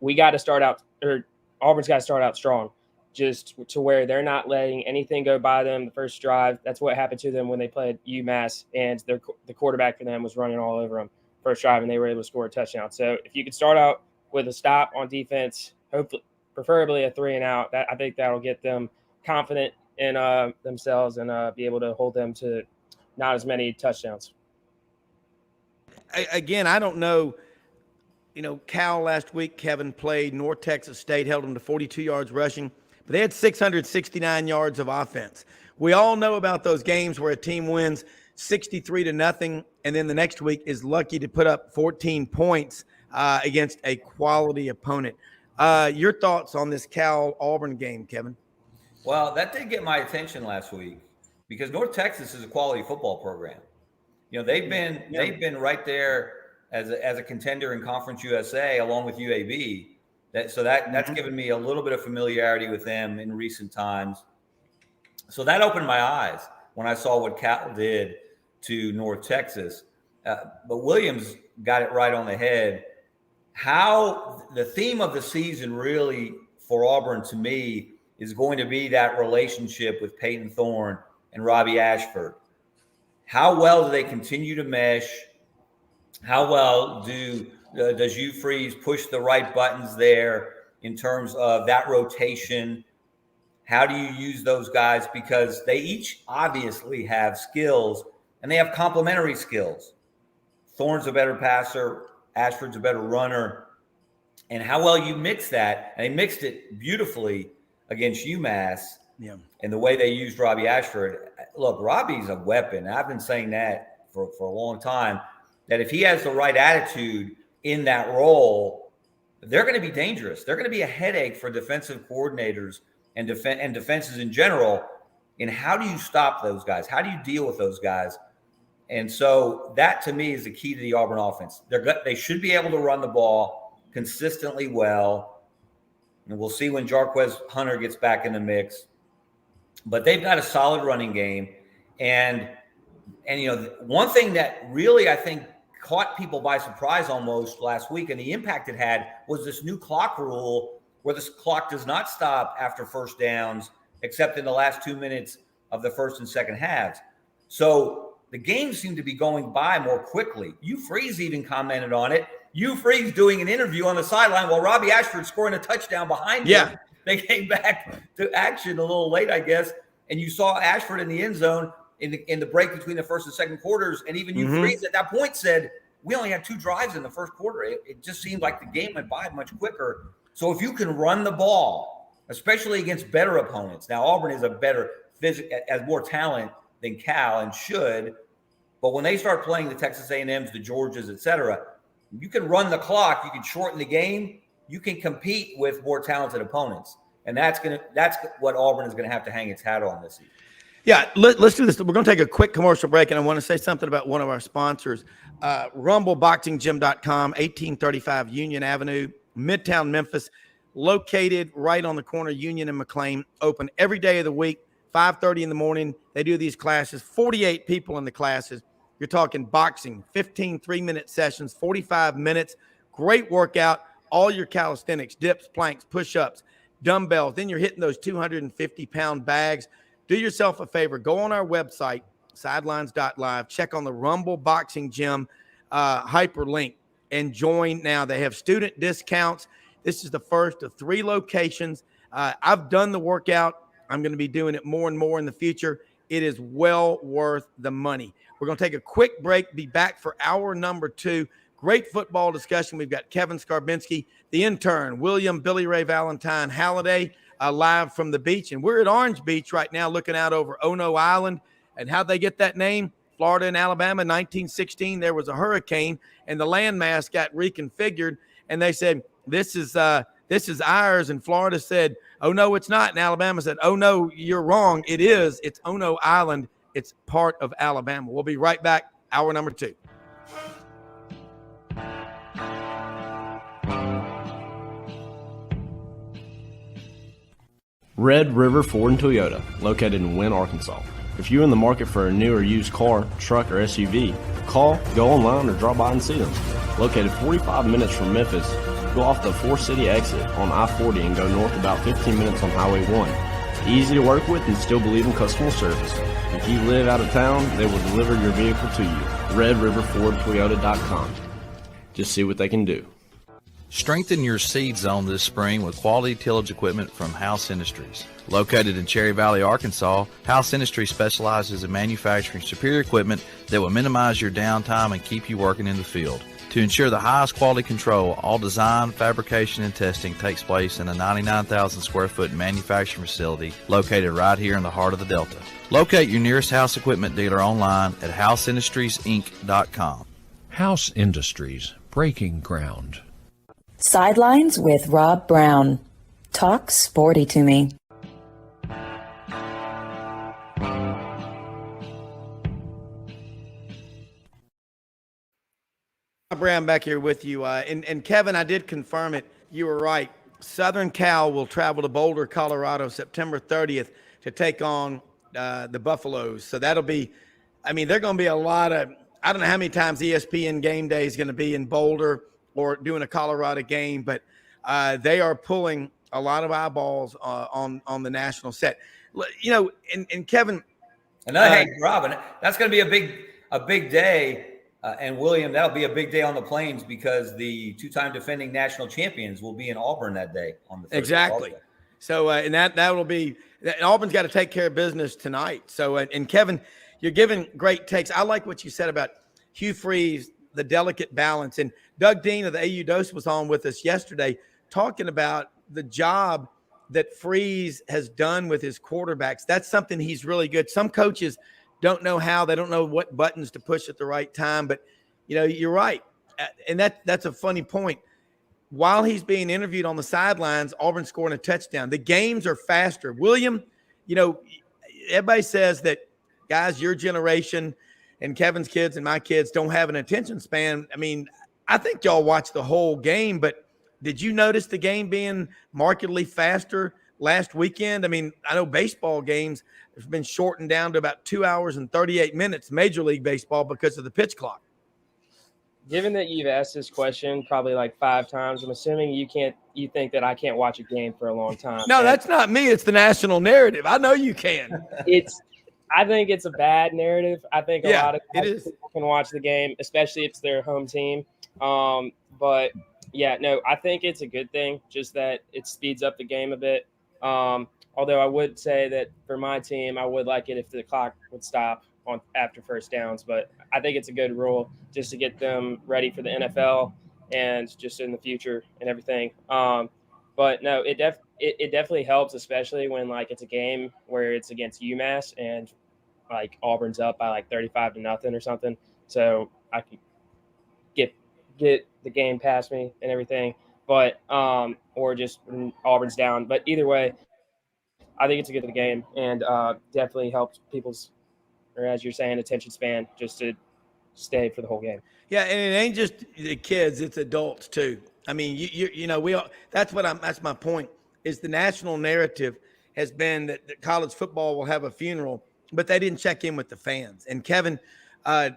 we got to start out, or Auburn's got to start out strong, just to where they're not letting anything go by them the first drive. That's what happened to them when they played UMass, and the quarterback for them was running all over them first drive, and they were able to score a touchdown. So if you could start out with a stop on defense, hopefully, preferably a 3-and-out, I think that'll get them confident in themselves and be able to hold them to not as many touchdowns. Again, I don't know. You know, Cal last week, Kevin, played North Texas State, held them to 42 yards rushing, but they had 669 yards of offense. We all know about those games where a team wins 63-0, and then the next week is lucky to put up 14 points against a quality opponent. Your thoughts on this Cal-Auburn game, Kevin? Well, that did get my attention last week because North Texas is a quality football program. You know, they've been right there as a contender in Conference USA along with UAB. That's given me a little bit of familiarity with them in recent times. So that opened my eyes when I saw what Cal did to North Texas. But Williams got it right on the head. How the theme of the season really for Auburn to me is going to be that relationship with Peyton Thorne and Robbie Ashford. How well do they continue to mesh? How well does Hugh Freeze push the right buttons there in terms of that rotation? How do you use those guys? Because they each obviously have skills, and they have complementary skills. Thorne's a better passer. Ashford's a better runner. And how well you mix that, and they mixed it beautifully against UMass, and the way they used Robbie Ashford. Look, Robbie's a weapon. I've been saying that for a long time, that if he has the right attitude in that role, they're going to be dangerous. They're going to be a headache for defensive coordinators and defenses in general. And how do you stop those guys? How do you deal with those guys? And so that, to me, is the key to the Auburn offense. They should be able to run the ball consistently well. And we'll see when Jarquez Hunter gets back in the mix. But they've got a solid running game. And you know, one thing that really, I think, caught people by surprise almost last week, and the impact it had, was this new clock rule where this clock does not stop after first downs, except in the last 2 minutes of the first and second halves. So the games seem to be going by more quickly. Hugh Freeze even commented on it. Hugh Freeze doing an interview on the sideline while Robbie Ashford scoring a touchdown behind him. They came back to action a little late, I guess. And you saw Ashford in the end zone in the break between the first and second quarters. And even Hugh Freeze at that point said, we only had 2 drives in the first quarter. It just seemed like the game went by much quicker. So if you can run the ball, especially against better opponents. Now, Auburn is a better has more talent than Cal and should. But when they start playing the Texas A&Ms, the Georgias, et cetera, you can run the clock. You can shorten the game. You can compete with more talented opponents. And that's what Auburn is going to have to hang its hat on this season. Yeah, let's do this. We're going to take a quick commercial break, and I want to say something about one of our sponsors, RumbleBoxingGym.com, 1835 Union Avenue, Midtown Memphis, located right on the corner, Union and McLean, open every day of the week, 5:30 in the morning. They do these classes, 48 people in the classes. You're talking boxing, 15 3-minute sessions, 45 minutes, great workout, all your calisthenics, dips, planks, push-ups, dumbbells. Then you're hitting those 250-pound bags. Do yourself a favor. Go on our website, sidelines.live. Check on the Rumble Boxing Gym hyperlink and join now. They have student discounts. This is the first of 3 locations. I've done the workout. I'm going to be doing it more and more in the future. It is well worth the money. We're going to take a quick break, be back for hour number 2. Great football discussion. We've got Kevin Scarbinsky, the intern, William Billy Ray Valentine Halliday, live from the beach. And we're at Orange Beach right now looking out over Ono Island. And how'd they get that name? Florida and Alabama, 1916, there was a hurricane, and the landmass got reconfigured. And they said, this is ours. And Florida said, oh, no, it's not. And Alabama said, oh, no, you're wrong. It is. It's Ono Island. It's part of Alabama. We'll be right back. Hour number 2. Red River Ford and Toyota, located in Wynne, Arkansas. If you're in the market for a new or used car, truck, or SUV, call, go online, or drop by and see them. Located 45 minutes from Memphis, go off the 4-city exit on I-40 and go north about 15 minutes on Highway 1. Easy to work with and still believe in customer service. If you live out of town, they will deliver your vehicle to you. RedRiverFordToyota.com. Just see what they can do. Strengthen your seed zone this spring with quality tillage equipment from House Industries. Located in Cherry Valley, Arkansas, House Industries specializes in manufacturing superior equipment that will minimize your downtime and keep you working in the field. To ensure the highest quality control, all design, fabrication, and testing takes place in a 99,000 square foot manufacturing facility located right here in the heart of the Delta. Locate your nearest House equipment dealer online at houseindustriesinc.com. House Industries, breaking ground. Sidelines with Rob Browne. Talk sporty to me. Rob Browne back here with you. And Kevin, I did confirm it. You were right. Southern Cal will travel to Boulder, Colorado, September 30th to take on the Buffaloes. So that'll be, I mean, they're going to be a lot of, I don't know how many times ESPN Game Day is going to be in Boulder or doing a Colorado game, but they are pulling a lot of eyeballs on the national set. You know, and Kevin. Hey, Robin, that's going to be a big day. And William, that'll be a big day on the Plains because the 2-time defending national champions will be in Auburn that day on the 30th. Exactly. So, and that will be – Auburn's got to take care of business tonight. So, and Kevin, you're giving great takes. I like what you said about Hugh Freeze, the delicate balance. And Doug Dean of the AU Dose was on with us yesterday talking about the job that Freeze has done with his quarterbacks. That's something he's really good. Some coaches don't know how. They don't know what buttons to push at the right time. But, you know, you're right. And that's a funny point. While he's being interviewed on the sidelines, Auburn scoring a touchdown. The games are faster. William, you know, everybody says that, guys, your generation and Kevin's kids and my kids don't have an attention span. I mean, I think y'all watched the whole game, but did you notice the game being markedly faster last weekend? I mean, I know baseball games have been shortened down to about 2 hours and 38 minutes, Major League Baseball, because of the pitch clock. Given that you've asked this question probably like 5 times, I'm assuming you think that I can't watch a game for a long time. No, that's not me. It's the national narrative. I know you can. I think it's a bad narrative. I think a Yeah, lot of it is. people can watch the game, especially if it's their home team. But yeah, no, I think it's a good thing, just that it speeds up the game a bit. Although I would say that for my team, I would like it if the clock would stop on after first downs. But I think it's a good rule just to get them ready for the NFL and just in the future and everything. But no, it definitely helps, especially when like it's a game where it's against UMass and like Auburn's up by like 35-0 or something. So I can get the game past me and everything. But or just when Auburn's down. But either way, I think it's a good game and definitely helps people's, or as you're saying, attention span just to stay for the whole game. Yeah, and it ain't just the kids; it's adults too. I mean, you know, we all, that's my point. Is the national narrative has been that college football will have a funeral, but they didn't check in with the fans. And Kevin, I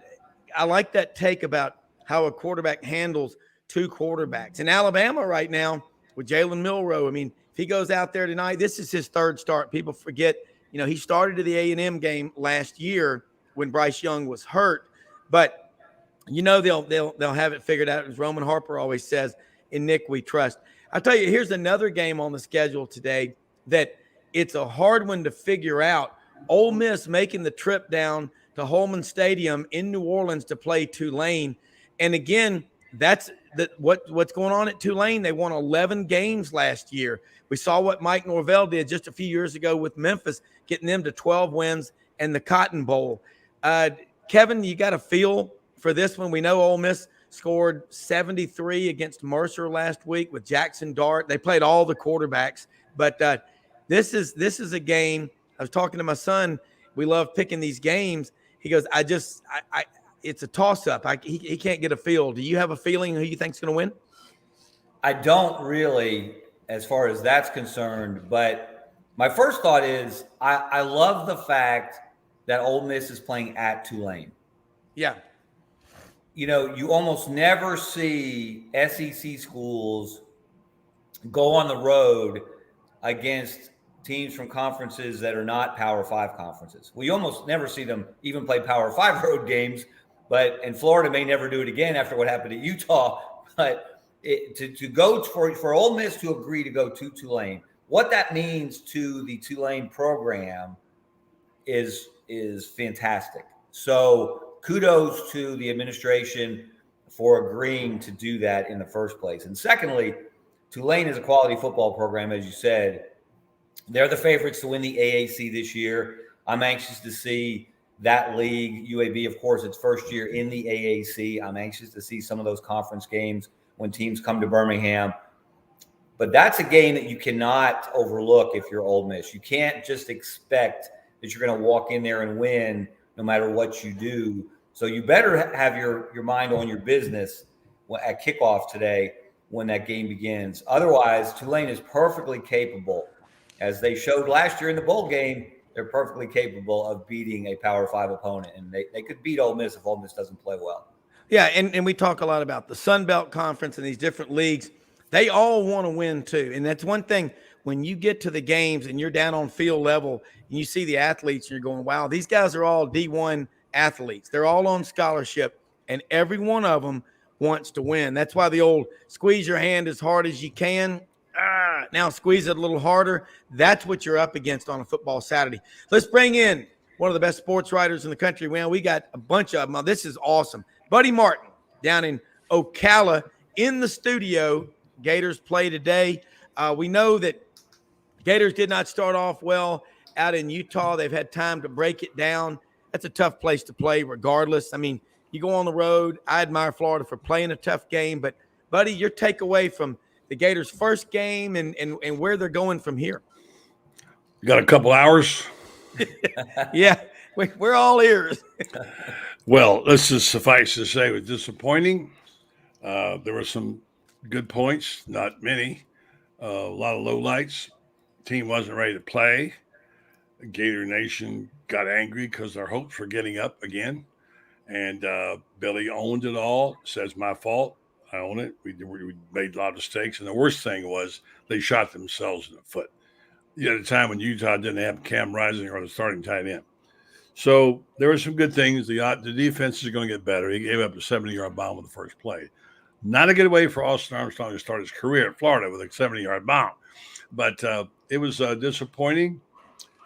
like that take about how a quarterback handles two quarterbacks. In Alabama right now with Jalen Milroe, I mean, if he goes out there tonight, this is his third start. People forget, you know, he started to the A&M game last year when Bryce Young was hurt, but you know they'll have it figured out, as Roman Harper always says. In Nick we trust. I'll tell you, here's another game on the schedule today that it's a hard one to figure out. Ole Miss making the trip down to Holman Stadium in New Orleans to play Tulane. And again, that's what's going on at Tulane. They won 11 games last year. We saw what Mike Norvell did just a few years ago with Memphis, getting them to 12 wins and the Cotton Bowl. Kevin, you got a feel for this one? We know Ole Miss scored 73 against Mercer last week with Jackson Dart. They played all the quarterbacks, but this is a game. I was talking to my son. We love picking these games. He goes, it's a toss-up. He can't get a feel. Do you have a feeling who you think's going to win? I don't really, as far as that's concerned, but my first thought is I love the fact that Ole Miss is playing at Tulane. Yeah. You know, you almost never see SEC schools go on the road against teams from conferences that are not Power 5 conferences. We almost never see them even play Power 5 road games, and Florida may never do it again after what happened at Utah. But to go for Ole Miss to agree to go to Tulane, what that means to the Tulane program is fantastic. So kudos to the administration for agreeing to do that in the first place. And secondly, Tulane is a quality football program, as you said. They're the favorites to win the AAC this year. I'm anxious to see that league. UAB, of course, its first year in the AAC. I'm anxious to see some of those conference games when teams come to Birmingham. But that's a game that you cannot overlook if you're Ole Miss. You can't just expect that you're going to walk in there and win no matter what you do. So you better have your mind on your business at kickoff today when that game begins. Otherwise, Tulane is perfectly capable, as they showed last year in the bowl game, they're perfectly capable of beating a Power 5 opponent. And they could beat Ole Miss if Ole Miss doesn't play well. Yeah, and we talk a lot about the Sun Belt Conference and these different leagues. They all want to win too. And that's one thing, when you get to the games and you're down on field level and you see the athletes and you're going, wow, these guys are all D1 athletes. They're all on scholarship, and every one of them wants to win. That's why the old squeeze your hand as hard as you can. Now squeeze it a little harder. That's what you're up against on a football Saturday. Let's bring in one of the best sports writers in the country. Well, we got a bunch of them. This is awesome. Buddy Martin down in Ocala in the studio. Gators play today. We know that Gators did not start off well out in Utah. They've had time to break it down. That's a tough place to play regardless. I mean, you go on the road. I admire Florida for playing a tough game. But, buddy, your takeaway from the Gators' first game and where they're going from here? You got a couple hours? Yeah, we're all ears. Well, let's just suffice to say it was disappointing. There were some good points, not many. A lot of lowlights. Team wasn't ready to play. Gator Nation got angry because their hopes were getting up again. And Billy owned it all, says my fault. I own it. We made a lot of mistakes. And the worst thing was they shot themselves in the foot. At a time when Utah didn't have Cam Rising or the starting tight end. So there were some good things. The defense is going to get better. He gave up a 70-yard bomb on the first play. Not a good way for Austin Armstrong to start his career at Florida with a 70-yard bomb. But it was disappointing,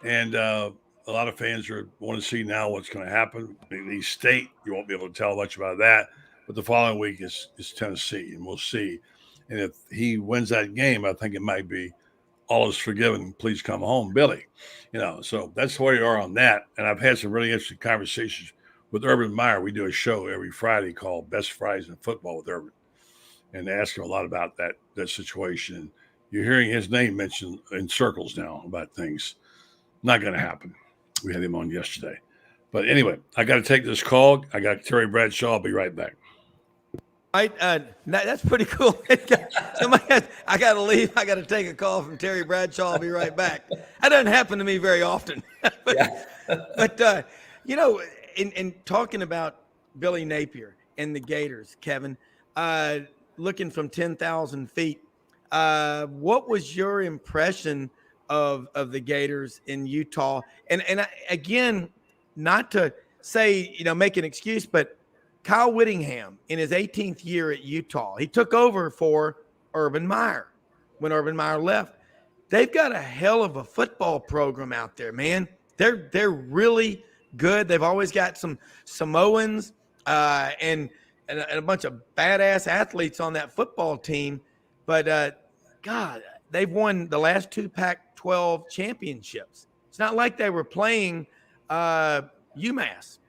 and a lot of fans want to see now what's going to happen. In East State, you won't be able to tell much about that. But the following week is Tennessee, and we'll see. And if he wins that game, I think it might be all is forgiven. Please come home, Billy. So that's where you are on that. And I've had some really interesting conversations with Urban Meyer. We do a show every Friday called Best Fridays in Football with Urban, and ask him a lot about that situation. You're hearing his name mentioned in circles now about things. Not going to happen. We had him on yesterday. But anyway, I got to take this call. I got Terry Bradshaw. I'll be right back. That's pretty cool. I got to leave. I got to take a call from Terry Bradshaw. I'll be right back. That doesn't happen to me very often. But in talking about Billy Napier and the Gators, Kevin, looking from 10,000 feet, what was your impression of the Gators in Utah? And again, not to say, make an excuse, but Kyle Whittingham in his 18th year at Utah, he took over for Urban Meyer when Urban Meyer left. They've got a hell of a football program out there, man. They're really good. They've always got some Samoans and a bunch of badass athletes on that football team. But, God, they've won the last 2 Pac-12 championships. It's not like they were playing UMass.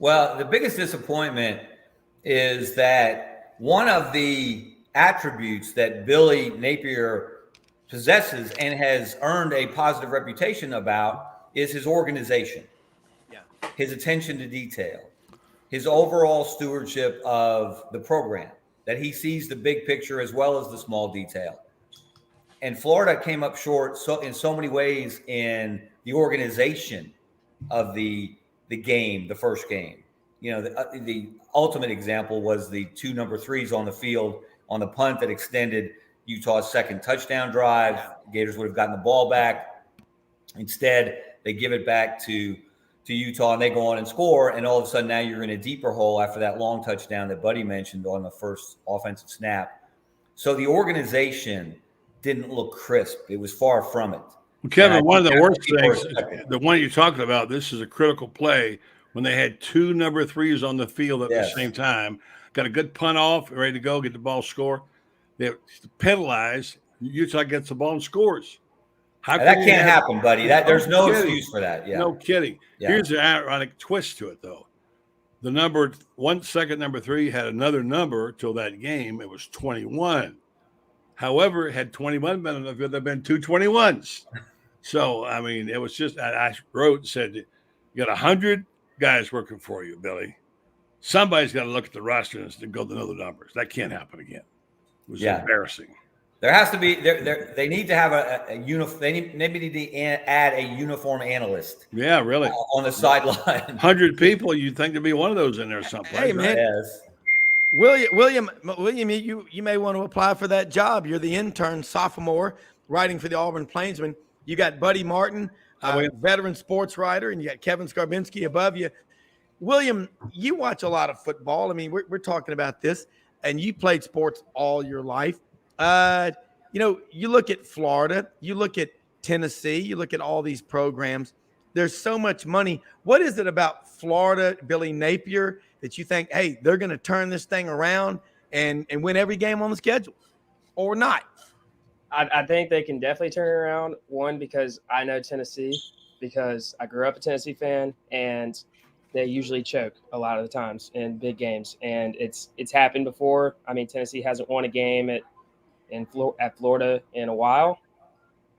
Well, the biggest disappointment is that one of the attributes that Billy Napier possesses and has earned a positive reputation about is his organization, his attention to detail, his overall stewardship of the program, that he sees the big picture as well as the small detail. And Florida came up short in so many ways in the organization of the game, the first game. The ultimate example was the 2 number 3s on the field on the punt that extended Utah's second touchdown drive. Gators would have gotten the ball back. Instead, they give it back to Utah, and they go on and score. And all of a sudden, now you're in a deeper hole after that long touchdown that Buddy mentioned on the first offensive snap. So the organization didn't look crisp. It was far from it. Well, Kevin, one of the worst things, the one you're talking about, this is a critical play when they had 2 number 3s on the field at the same time. Got a good punt off, ready to go, get the ball, score. They penalized. Utah gets the ball and scores. That can't happen, buddy. There's no excuse for that. Yeah. No kidding. Yeah. Here's the ironic twist to it, though. The number 1 second number 3 had another number till that game. It was 21. However, had 21 been on the field, there'd been 2 21s. So, I mean, it was just, I wrote and said, you got 100 guys working for you, Billy. Somebody's got to look at the roster and go to know the numbers. That can't happen again. It was embarrassing. There has to be. They need to have a uniform. Maybe need to add a uniform analyst. Yeah, really. On the sideline. 100 people. You'd think there'd be one of those in there someplace. Hey, man. Yes. William, you may want to apply for that job. You're the intern sophomore writing for the Auburn Plainsman. You got Buddy Martin, veteran sports writer, and you got Kevin Scarbinsky above you. William, you watch a lot of football. I mean, we're talking about this, and you played sports all your life. You look at Florida, you look at Tennessee, you look at all these programs. There's so much money. What is it about Florida, Billy Napier, that you think, hey, they're going to turn this thing around and win every game on the schedule, or not? I think they can definitely turn it around. One, because I know Tennessee, because I grew up a Tennessee fan, and they usually choke a lot of the times in big games, and it's happened before. I mean, Tennessee hasn't won a game at Florida in a while.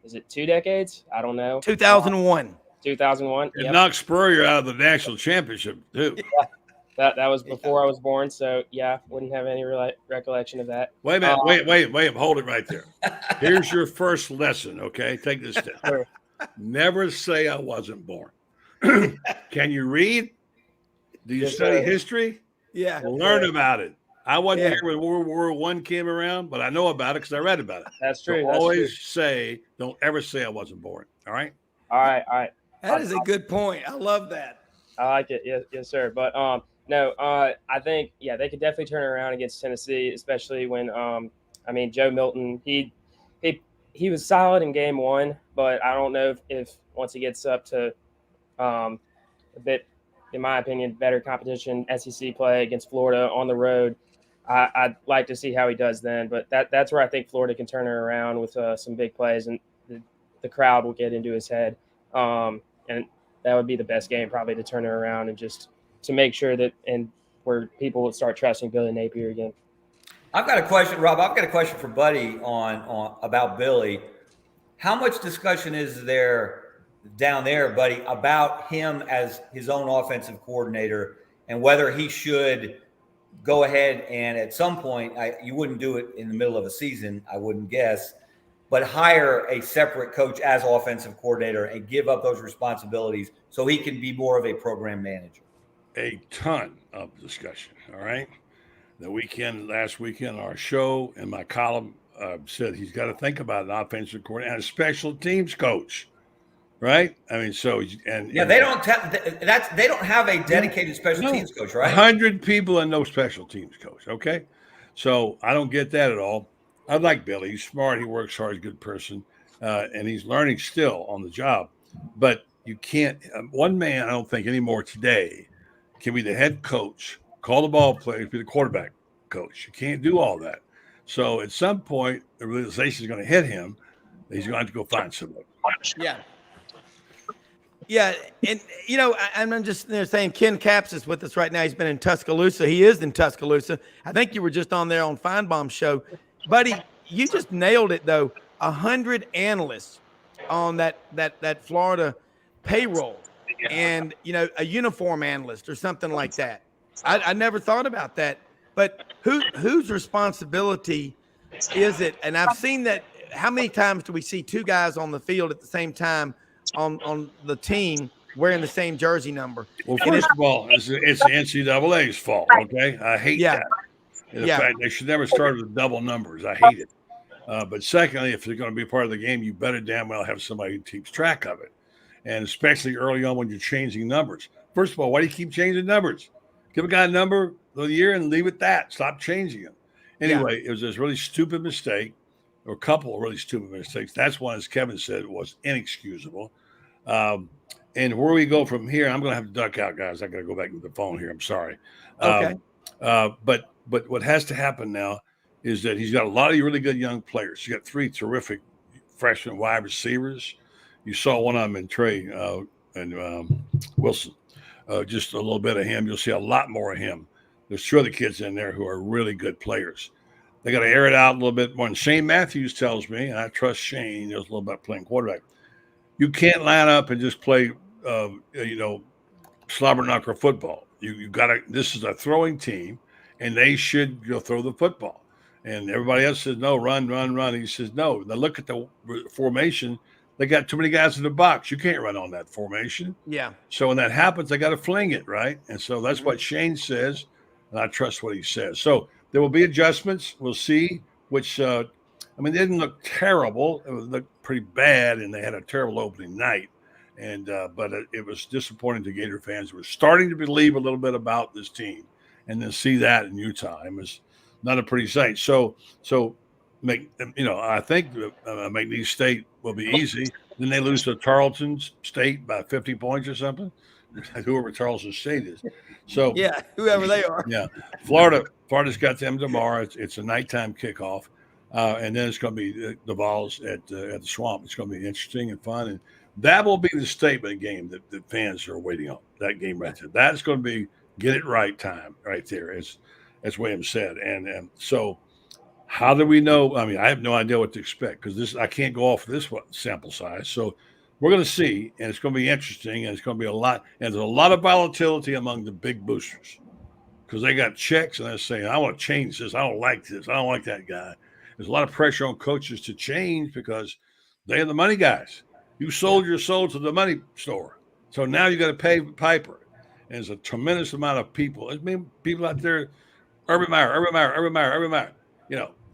Is it 2 decades? I don't know. 2001. 2001. It knocked Spurrier out of the national championship too. Yeah, that was before I was born, so wouldn't have any recollection of that. Wait a minute, wait, hold it right there. Here's your first lesson, okay? Take this down. Sure. Never say I wasn't born. Can you read? Do you study history? Yeah. Learn about it. I wasn't here when World War I came around, but I know about it because I read about it. That's true. So always say, don't ever say I wasn't born. All right? All right. That is a good point. I love that. I like it. Yes, sir. But no, I think they could definitely turn it around against Tennessee, especially when I mean Joe Milton. He was solid in game one, but I don't know if once he gets up to a bit, in my opinion, better competition, SEC play against Florida on the road. I'd like to see how he does then, but that's where I think Florida can turn it around with some big plays, and the crowd will get into his head, and that would be the best game probably to turn it around and just to make sure that and where people would start trusting Billy Napier again. I've got a question, Rob. I've got a question for Buddy on about Billy. How much discussion is there down there, Buddy, about him as his own offensive coordinator and whether he should go ahead and at some point, you wouldn't do it in the middle of a season, I wouldn't guess, but hire a separate coach as offensive coordinator and give up those responsibilities so he can be more of a program manager? A ton of discussion, all right? Last weekend, our show and my column said he's got to think about an offensive coordinator and a special teams coach, right? I mean, they don't have a dedicated special teams coach, right? 100 people and no special teams coach, okay? So I don't get that at all. I like Billy. He's smart. He works hard. He's a good person, and he's learning still on the job. But you can't. One man, I don't think anymore today, can be the head coach, call the ball players, be the quarterback coach. You can't do all that. So at some point, the realization is going to hit him. He's going to have to go find somebody. Yeah. Yeah, and I'm just saying Ken Capps is with us right now. He's been in Tuscaloosa. He is in Tuscaloosa. I think you were just on there on Feinbaum's show. Buddy, you just nailed it, though. 100 analysts on that Florida payroll and, a uniform analyst or something like that. I never thought about that. But whose responsibility is it? And I've seen that. How many times do we see two guys on the field at the same time on the team wearing the same jersey number? Well, first of all, it's the NCAA's fault, okay? I hate that. In fact, they should never start with double numbers. I hate it. But secondly, if they're going to be part of the game, you better damn well have somebody who keeps track of it. And especially early on when you're changing numbers. First of all, why do you keep changing numbers? Give a guy a number of the year and leave it that. Stop changing them. Anyway, It was this really stupid mistake, or a couple of really stupid mistakes. That's one, as Kevin said, was inexcusable. And where we go from here, I'm going to have to duck out, guys. I got to go back to the phone here. I'm sorry. Okay. But what has to happen now is that he's got a lot of really good young players. He's got three terrific freshman wide receivers. You saw one of them in Trey and Wilson. Just a little bit of him. You'll see a lot more of him. There's two other kids in there who are really good players. They got to air it out a little bit more. And Shane Matthews tells me, and I trust Shane, he knows a little about playing quarterback. You can't line up and just play, slobber knocker football. You got to. This is a throwing team, and they should throw the football. And everybody else says no, run. He says no. Now look at the formation. They got too many guys in the box. You can't run on that formation. Yeah. So when that happens, they got to fling it, right? And so that's what Shane says, and I trust what he says. So there will be adjustments. We'll see. They didn't look terrible. It looked pretty bad, and they had a terrible opening night. And but it was disappointing to Gator fans who were starting to believe a little bit about this team, and then see that in Utah. It was not a pretty sight. So I think McNeese State will be easy. Then they lose to Tarleton State by 50 points or something. Whoever Tarleton State is. So whoever they are. Yeah, Florida's got them tomorrow. It's a nighttime kickoff, and then it's going to be the Vols at the Swamp. It's going to be interesting and fun, and that will be the statement game that fans are waiting on. That game right there. That's going to be get it right time right there, as William said. And so, how do we know? I mean, I have no idea what to expect because I can't go off this sample size. So we're going to see, and it's going to be interesting, and it's going to be a lot. And there's a lot of volatility among the big boosters because they got checks and they're saying, I want to change this. I don't like this. I don't like that guy. There's a lot of pressure on coaches to change because they're the money guys. You sold your soul to the money store. So now you got to pay Piper. And there's a tremendous amount of people. There's people out there, Urban Meyer.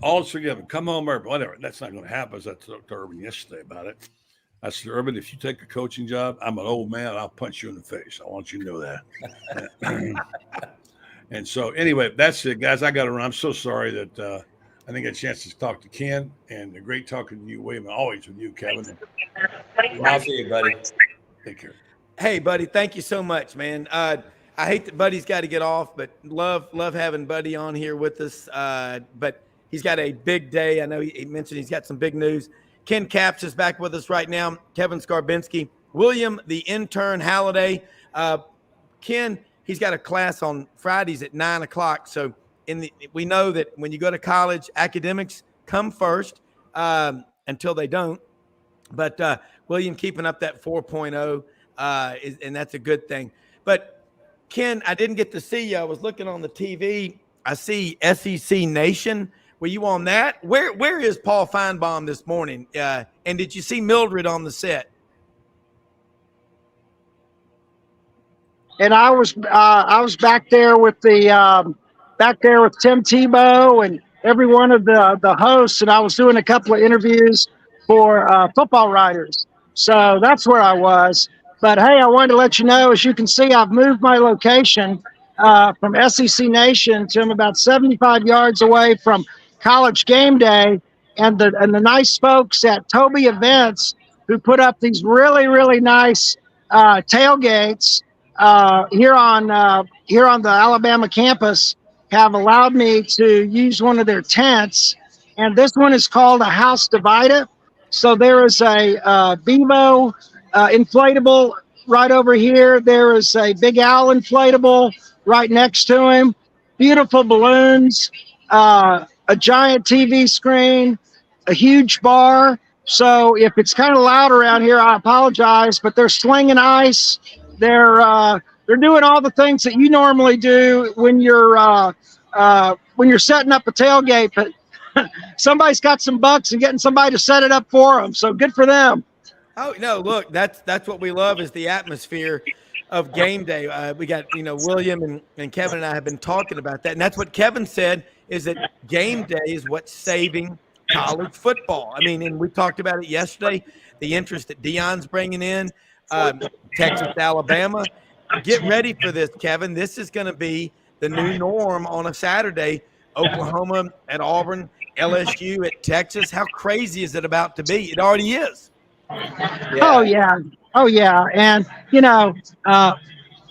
All is forgiven. Come home, Urban. Whatever. That's not going to happen. I talked to Urban yesterday about it. I said, Urban, if you take a coaching job, I'm an old man. I'll punch you in the face. I want you to know that. And so, anyway, that's it, guys. I got to run. I'm so sorry that I didn't get a chance to talk to Ken, and great talking to you, William. Always with you, Kevin. I'll see you, buddy. Take care. Hey, buddy, thank you so much, man. I hate that Buddy's got to get off, but love having Buddy on here with us. But he's got a big day. I know he mentioned he's got some big news. Ken Capps is back with us right now. Kevin Scarbinsky, William, the intern, Halliday. Ken, he's got a class on Fridays at 9:00. So we know that when you go to college, academics come first until they don't. But William keeping up that 4.0, and that's a good thing. But Ken, I didn't get to see you. I was looking on the TV. I see SEC Nation. Were you on that? Where is Paul Feinbaum this morning? And did you see Mildred on the set? And I was back there with Tim Tebow and every one of the hosts, and I was doing a couple of interviews for football writers. So that's where I was. But hey, I wanted to let you know, as you can see, I've moved my location from SEC Nation to I'm about 75 yards away from College Game Day, and the nice folks at Toby Events who put up these really, really nice tailgates here on the Alabama campus have allowed me to use one of their tents, and this one is called a House Divided. So there is a Bevo inflatable right over here. There is a Big Al inflatable right next to him. Beautiful balloons, a giant TV screen, a huge bar. So if it's kind of loud around here, I apologize, but they're slinging ice. They're doing all the things that you normally do when you're setting up a tailgate, but somebody's got some bucks and getting somebody to set it up for them. So good for them. Oh no, look, that's what we love is the atmosphere of game day. We got, William and Kevin and I have been talking about that. And that's what Kevin said is that game day is what's saving college football. I mean, and we talked about it yesterday, the interest that Deion's bringing in, Texas, Alabama. Get ready for this, Kevin. This is going to be the new norm on a Saturday. Oklahoma at Auburn, LSU at Texas. How crazy is it about to be? It already is. Yeah. Oh, yeah. And,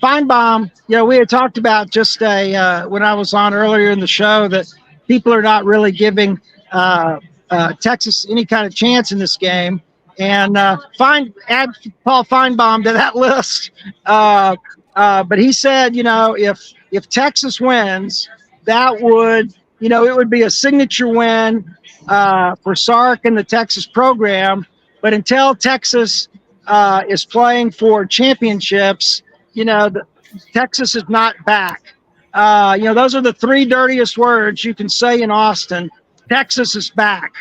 Feinbaum, we had talked about just when I was on earlier in the show that people are not really giving Texas any kind of chance in this game. And add Paul Feinbaum to that list. But he said, if Texas wins, that would, it would be a signature win for Sark and the Texas program. But until Texas is playing for championships, Texas is not back. Those are the three dirtiest words you can say in Austin. Texas is back.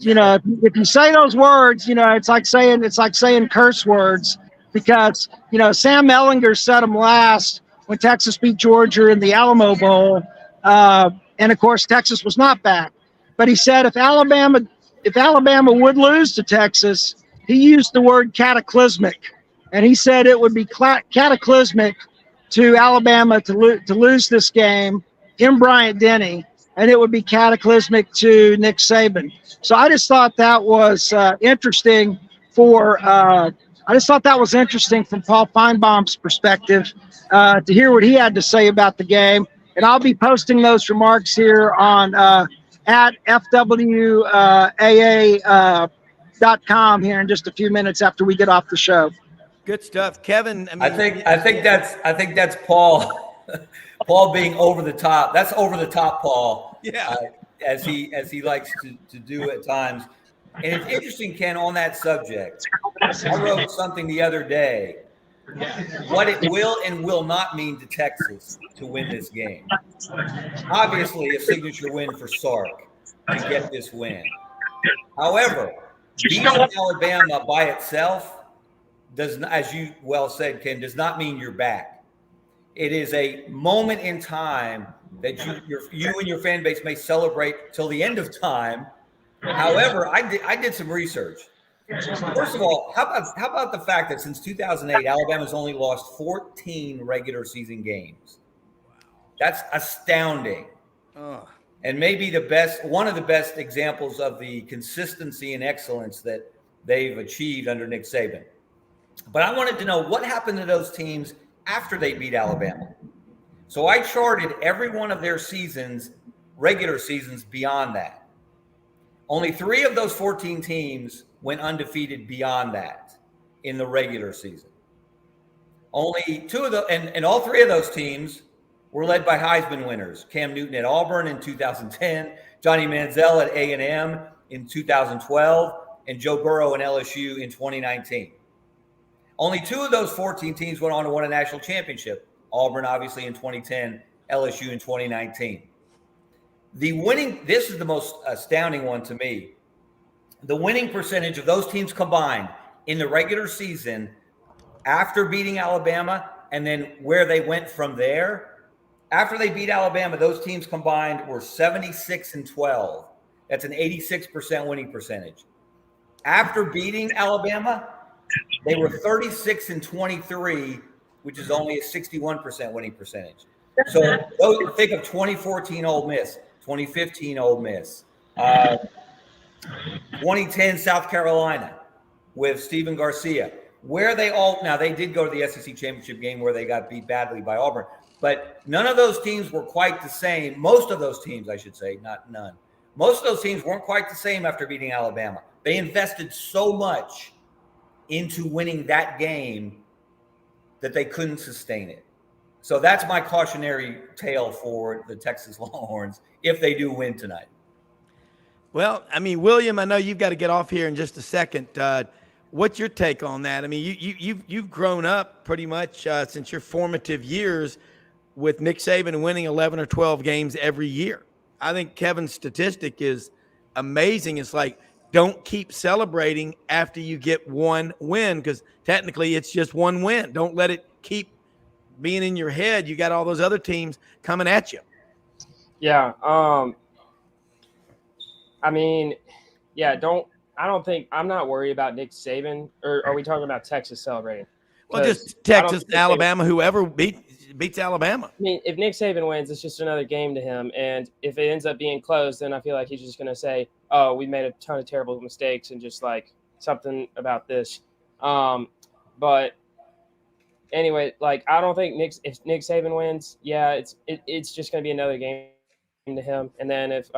If you say those words, it's like saying curse words because, Sam Ellinger said them last when Texas beat Georgia in the Alamo Bowl. And of course, Texas was not back. But he said if Alabama would lose to Texas, he used the word cataclysmic. And he said it would be cataclysmic to Alabama to lose this game in Bryant-Denny, and it would be cataclysmic to Nick Saban. So I just thought that was interesting from Paul Feinbaum's perspective to hear what he had to say about the game. And I'll be posting those remarks here on at FWAA.com here in just a few minutes after we get off the show. Good stuff, Kevin. I think that's Paul. Paul being over the top. That's over the top, Paul. Yeah. As he likes to do at times. And it's interesting, Ken, on that subject. I wrote something the other day. What it will and will not mean to Texas to win this game. Obviously, a signature win for Sark to get this win. However, beating Alabama by itself does not, as you well said, Ken, does not mean you're back. It is a moment in time that you and your fan base may celebrate till the end of time. However, I did some research. First of all, how about the fact that since 2008, Alabama's only lost 14 regular season games? That's astounding. And maybe one of the best examples of the consistency and excellence that they've achieved under Nick Saban. But I wanted to know what happened to those teams after they beat Alabama. So I charted every one of their seasons, regular seasons, beyond that. Only 3 of those 14 teams went undefeated beyond that in the regular season. Only 2 of the, and all 3 of those teams were led by Heisman winners. Cam Newton at Auburn in 2010, Johnny Manziel at A&M in 2012, and Joe Burrow and LSU in 2019. Only 2 of those 14 teams went on to win a national championship. Auburn, obviously, in 2010, LSU in 2019. This is the most astounding one to me. The winning percentage of those teams combined in the regular season after beating Alabama and then where they went from there. After they beat Alabama, those teams combined were 76-12. That's an 86% winning percentage. After beating Alabama, they were 36-23, which is only a 61% winning percentage. So think of 2014 Ole Miss, 2015 Ole Miss, 2010 South Carolina with Stephen Garcia, where they did go to the SEC championship game where they got beat badly by Auburn, but none of those teams were quite the same. Most of those teams, I should say, not none. Most of those teams weren't quite the same after beating Alabama. They invested so much into winning that game that they couldn't sustain it. So that's my cautionary tale for the Texas Longhorns if they do win tonight. Well, I mean, William, I know you've got to get off here in just a second. What's your take on that? I mean, you've grown up pretty much since your formative years with Nick Saban winning 11 or 12 games every year. I think Kevin's statistic is amazing. It's like, don't keep celebrating after you get one win because technically it's just one win. Don't let it keep being in your head. You got all those other teams coming at you. Yeah. I mean, yeah, I'm not worried about Nick Saban, or are we talking about Texas celebrating? Well, just Texas, Alabama, whoever beats Alabama. I mean, if Nick Saban wins, it's just another game to him. And if it ends up being close, then I feel like he's just going to say, oh, we made a ton of terrible mistakes and just like something about this. But anyway, like, I don't think if Nick Saban wins, yeah, it's just going to be another game to him. And then if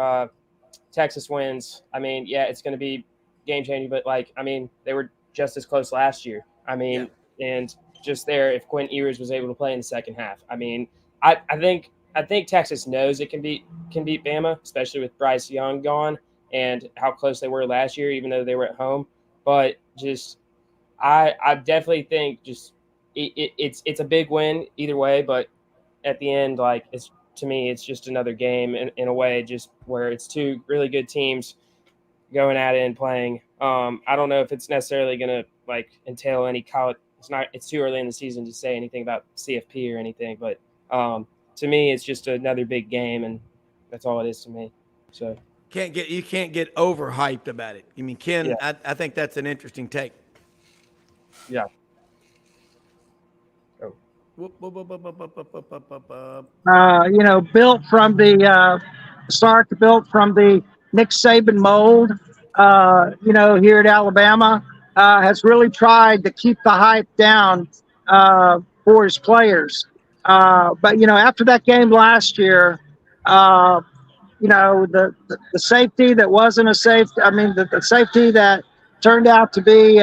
Texas wins, I mean, yeah, it's going to be game changing. But like, I mean, they were just as close last year. I mean, and just there, if Quinn Ewers was able to play in the second half, I mean, I think Texas knows it can beat Bama, especially with Bryce Young gone and how close they were last year, even though they were at home. But just, I definitely think just it's a big win either way. But at the end, like, to me, it's just another game in a way, just where it's 2 really good teams going at it and playing. I don't know if it's necessarily going to like entail any college. It's too early in the season to say anything about CFP or anything, but to me, it's just another big game, and that's all it is to me. So you can't get overhyped about it. I mean, Ken, yeah. I think that's an interesting take. Yeah. Built from the Sark, built from the Nick Saban mold, here at Alabama, has really tried to keep the hype down for his players. But after that game last year, the safety that wasn't a safety, I mean, the safety that turned out to be,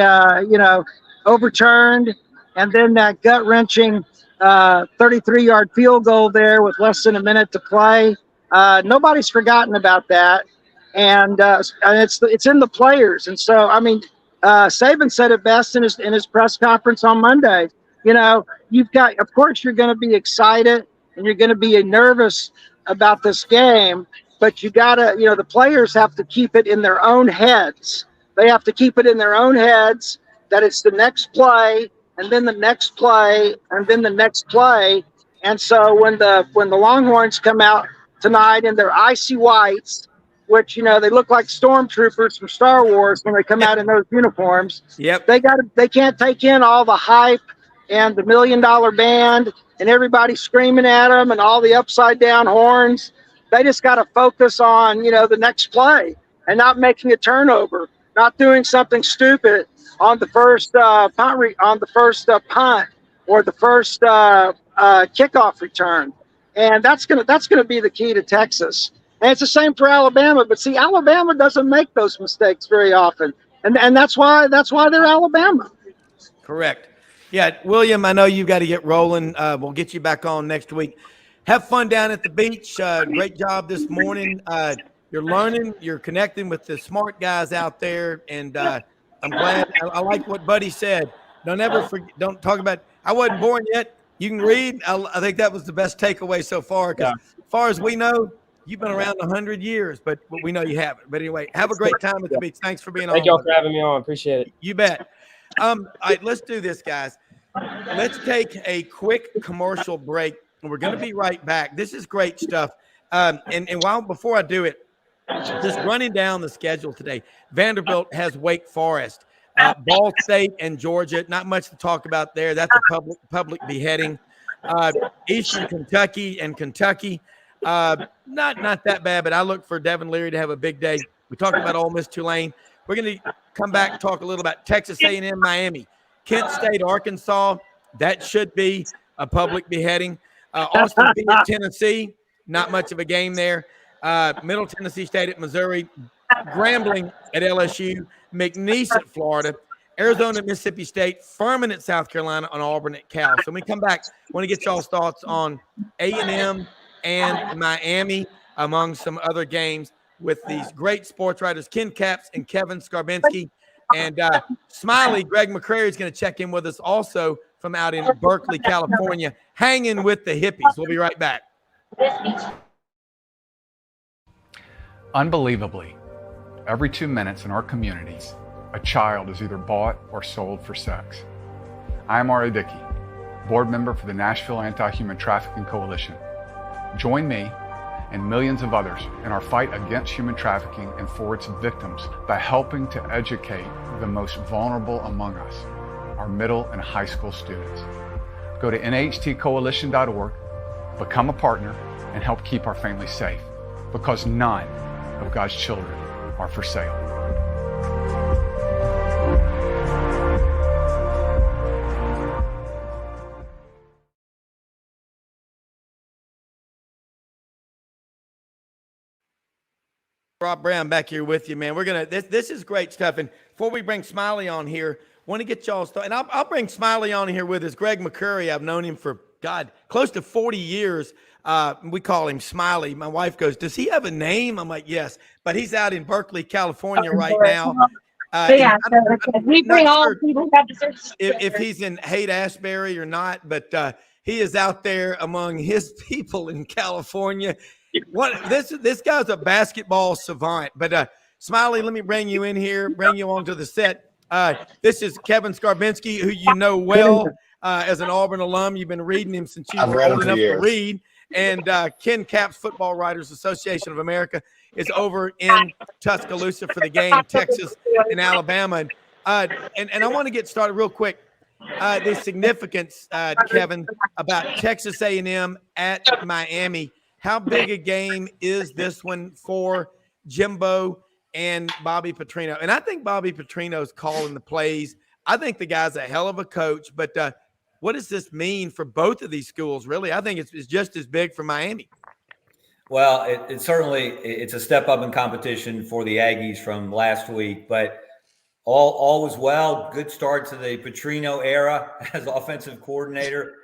overturned, and then that gut-wrenching 33-yard field goal there with less than a minute to play. Nobody's forgotten about that. And it's in the players. And so, I mean, Saban said it best in his press conference on Monday. You've got, of course, you're going to be excited and you're going to be nervous about this game, but you got to, the players have to keep it in their own heads. They have to keep it in their own heads that it's the next play and then the next play and then the next play. And so when the Longhorns come out tonight in their icy whites which, they look like stormtroopers from Star Wars when they come out in those uniforms. Yep. They can't take in all the hype and the $1 million band and everybody screaming at them and all the upside down horns. They just got to focus on, the next play and not making a turnover, not doing something stupid on the first punt or the first kickoff return. And that's gonna be the key to Texas. And it's the same for Alabama. But see, Alabama doesn't make those mistakes very often, and that's why they're Alabama. Correct. Yeah, William, I know you've got to get rolling. We'll get you back on next week. Have fun down at the beach. Great job this morning. You're learning. You're connecting with the smart guys out there, and I'm glad. I like what Buddy said. Don't talk about. I wasn't born yet. You can read. I think that was the best takeaway so far. Because as far as we know, you've been around 100 years, but we know you haven't. But anyway, have a great time at the beach. Thanks for being on. Thank y'all for having me on. Appreciate it. You bet. All right, let's do this, guys. Let's take a quick commercial break, and we're going to be right back. This is great stuff. And before I do it, just running down the schedule today, Vanderbilt has Wake Forest, Ball State, and Georgia. Not much to talk about there. That's a public beheading. Eastern Kentucky and Kentucky, not that bad, but I look for Devin Leary to have a big day. We talked about Ole Miss, Tulane. We're going to come back and talk a little about Texas A&M, Miami, Kent State, Arkansas. That should be a public beheading. Austin Peay, Tennessee, not much of a game there. Middle Tennessee State at Missouri, Grambling at LSU, McNeese at Florida, Arizona at Mississippi State, Furman at South Carolina, and Auburn at Cal. So when we come back, I want to get y'all's thoughts on A&M and Miami, among some other games, with these great sports writers, Ken Capps and Kevin Scarbinsky. And Smiley, Greg McCrary, is going to check in with us also from out in Berkeley, California, hanging with the hippies. We'll be right back. Unbelievably, every 2 minutes in our communities, a child is either bought or sold for sex. I am R.A. Dickey, board member for the Nashville Anti-Human Trafficking Coalition. Join me and millions of others in our fight against human trafficking and for its victims by helping to educate the most vulnerable among us, our middle and high school students. Go to nhtcoalition.org, become a partner, and help keep our families safe, because none of God's children are for sale. Rob Browne back here with you, man. We're gonna this is great stuff. And before we bring Smiley on here, want to get y'all's thoughts. And I'll bring Smiley on here with us. Greg McCurry, I've known him for close to 40 years. We call him Smiley. My wife goes, "Does he have a name?" I'm like, "Yes," but he's out in Berkeley, California right now. We bring all people who have to search. If he's in Haight-Ashbury or not, but he is out there among his people in California. This guy's a basketball savant. But Smiley, let me bring you in here, bring you onto the set. This is Kevin Scarbinsky, who you know well as an Auburn alum. You've been reading him since you were old enough to read. And Ken Capps, Football Writers Association of America, is over in Tuscaloosa for the game, Texas and Alabama. And I want to get started real quick. The significance, Kevin, about Texas A&M at Miami. How big a game is this one for Jimbo and Bobby Petrino? And I think Bobby Petrino's calling the plays. I think the guy's a hell of a coach. But what does this mean for both of these schools, really? I think it's just as big for Miami. Well, it's a step up in competition for the Aggies from last week. But all was well. Good start to the Petrino era as offensive coordinator.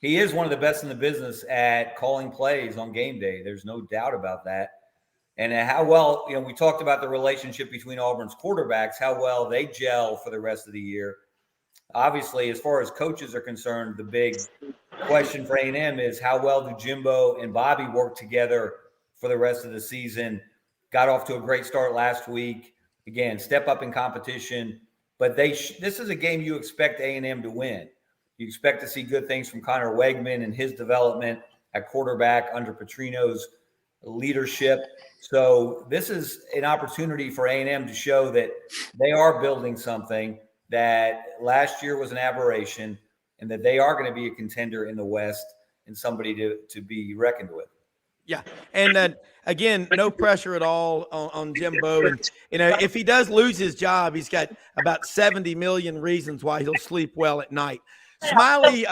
He is one of the best in the business at calling plays on game day. There's no doubt about that. And how well, we talked about the relationship between Auburn's quarterbacks, how well they gel for the rest of the year. Obviously, as far as coaches are concerned, the big question for A&M is how well do Jimbo and Bobby work together for the rest of the season? Got off to a great start last week. Again, step up in competition. But this is a game you expect A&M to win. You expect to see good things from Connor Wegman and his development at quarterback under Petrino's leadership. So this is an opportunity for A&M to show that they are building something that last year was an aberration, and that they are going to be a contender in the West and somebody to be reckoned with. Yeah. And again, no pressure at all on Jimbo. And, if he does lose his job, he's got about 70 million reasons why he'll sleep well at night. Smiley,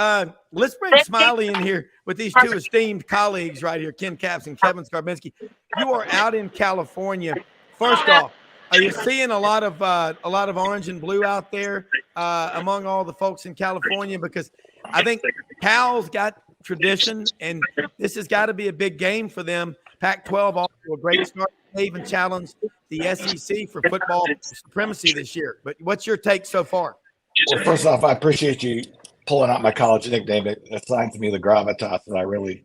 let's bring Smiley in here with these two esteemed colleagues right here, Ken Capps and Kevin Scarbinsky. You are out in California. First off, are you seeing a lot of orange and blue out there among all the folks in California? Because I think Cal's got tradition, and this has got to be a big game for them. Pac-12 off to a great start. They even challenged the SEC for football supremacy this year. But what's your take so far? Well, first off, I appreciate you pulling out my college nickname. It assigns me the gravitas that I really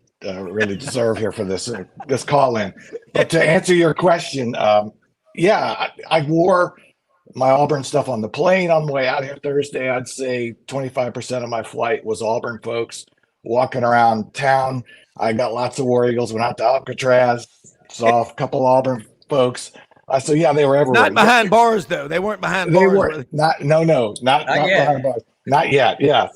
deserve here for this call in. But to answer your question, I wore my Auburn stuff on the plane on the way out here Thursday. I'd say 25% of my flight was Auburn folks walking around town. I got lots of War Eagles. Went out to Alcatraz, saw a couple Auburn folks. So yeah, they were everywhere. Not behind bars though. They weren't behind bars. They were not behind bars. Not yet. Yeah.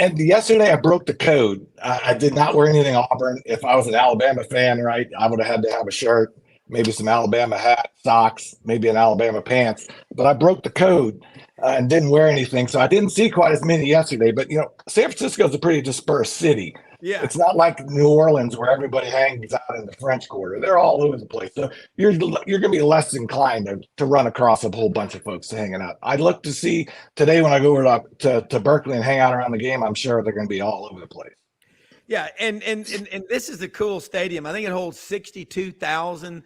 And yesterday I broke the code. I did not wear anything Auburn. If I was an Alabama fan, right, I would have had to have a shirt, maybe some Alabama hat, socks, maybe an Alabama pants. But I broke the code and didn't wear anything. So I didn't see quite as many yesterday. But, San Francisco is a pretty dispersed city. Yeah. It's not like New Orleans where everybody hangs out in the French Quarter. They're all over the place. So you're going to be less inclined to run across a whole bunch of folks hanging out. I'd look to see today when I go over to Berkeley and hang out around the game, I'm sure they're going to be all over the place. Yeah, and this is a cool stadium. I think it holds 62,000,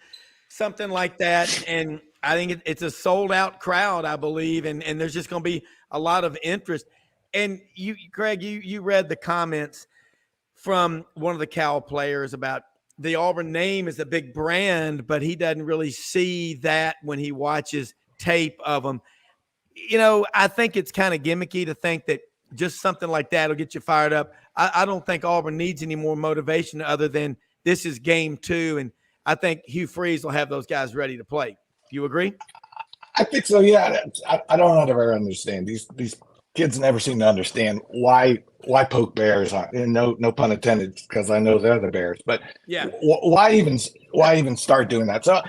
something like that. And I think it's a sold-out crowd, I believe, and there's just going to be a lot of interest. And you, Greg, you read the comments from one of the Cal players about the Auburn name is a big brand, but he doesn't really see that when he watches tape of them. I think it's kind of gimmicky to think that just something like that will get you fired up. I don't think Auburn needs any more motivation other than this is game 2, and I think Hugh Freeze will have those guys ready to play. Do you agree? I think so, yeah. I don't ever understand. These kids never seem to understand why poke bears. And no pun intended, because I know they're the Bears. But yeah, why even start doing that? So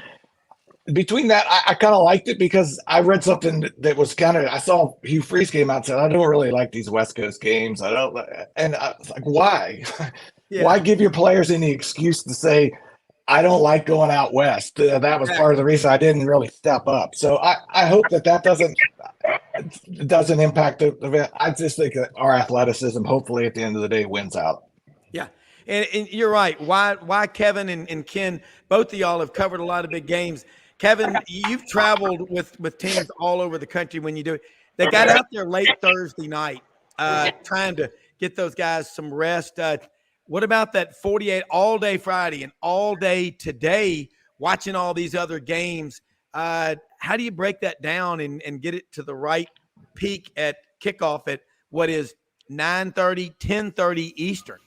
between that, I kind of liked it because I read something that was I saw Hugh Freeze came out and said, I don't really like these West Coast games. I don't, and I was like, why? Yeah. Why give your players any excuse to say, I don't like going out west? That was part of the reason I didn't really step up. So I hope that doesn't impact the event. I just think that our athleticism, hopefully at the end of the day, wins out. Yeah. And you're right. Why Kevin and Ken, both of y'all have covered a lot of big games. Kevin, you've traveled with teams all over the country when you do it. They got out there late Thursday night trying to get those guys some rest. What about that 48 all day Friday and all day today watching all these other games? How do you break that down and get it to the right peak at kickoff at what is 9:30, 10:30 Eastern?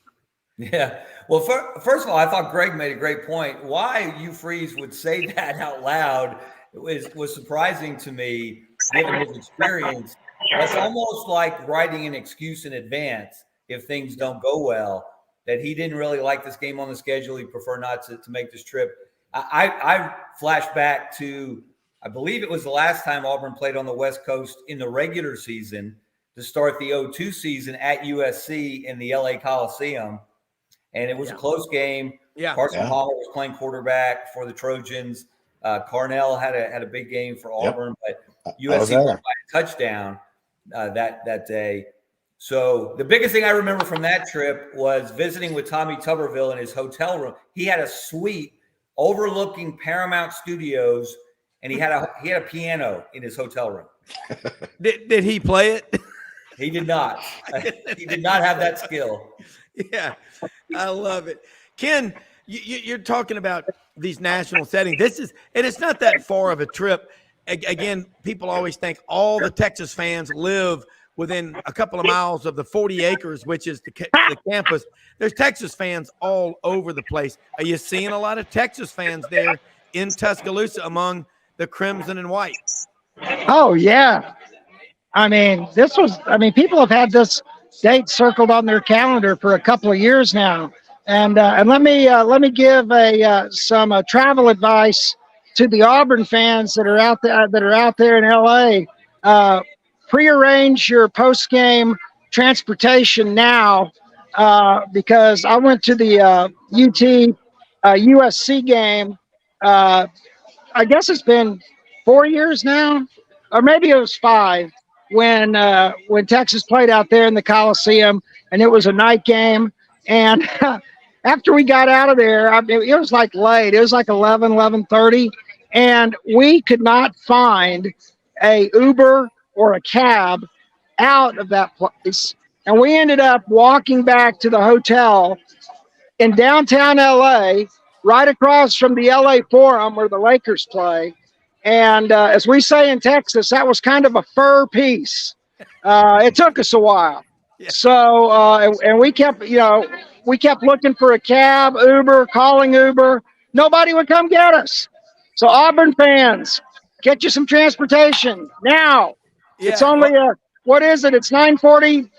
Yeah. Well, first of all, I thought Greg made a great point. Why Hugh Freeze would say that out loud was surprising to me, given his experience. It's almost like writing an excuse in advance if things don't go well, that he didn't really like this game on the schedule. He'd prefer not to make this trip. I flash back to, I believe it was the last time Auburn played on the West Coast in the regular season to start the 2002 season at USC in the LA Coliseum. And it was a close game. Yeah. Carson Palmer was playing quarterback for the Trojans. Carnell had a big game for Auburn, but USC won by a touchdown that day. So the biggest thing I remember from that trip was visiting with Tommy Tuberville in his hotel room. He had a suite overlooking Paramount Studios, and he had a piano in his hotel room. Did he play it? He did not. He did not have that skill. Yeah, I love it. Ken, you're talking about these national settings. And it's not that far of a trip. Again, people always think all the Texas fans live within a couple of miles of the 40 acres, which is the campus. There's Texas fans all over the place. Are you seeing a lot of Texas fans there in Tuscaloosa among the crimson and white? Oh yeah. I mean, people have had this date circled on their calendar for a couple of years now. And let me give some travel advice to the Auburn fans that are out there in LA. Prearrange your post-game transportation now, because I went to the UT USC game. I guess it's been 4 years now, or maybe it was 5, when Texas played out there in the Coliseum, and it was a night game. And after we got out of there, it was like late. It was like 11:30, and we could not find a Uber or a cab out of that place. And we ended up walking back to the hotel in downtown LA, right across from the LA Forum where the Lakers play. And as we say in Texas, that was kind of a fur piece. It took us a while. Yeah. So, and we kept looking for a cab, Uber, calling Uber. Nobody would come get us. So Auburn fans, get you some transportation now. Yeah. It's only what is it? It's 9:40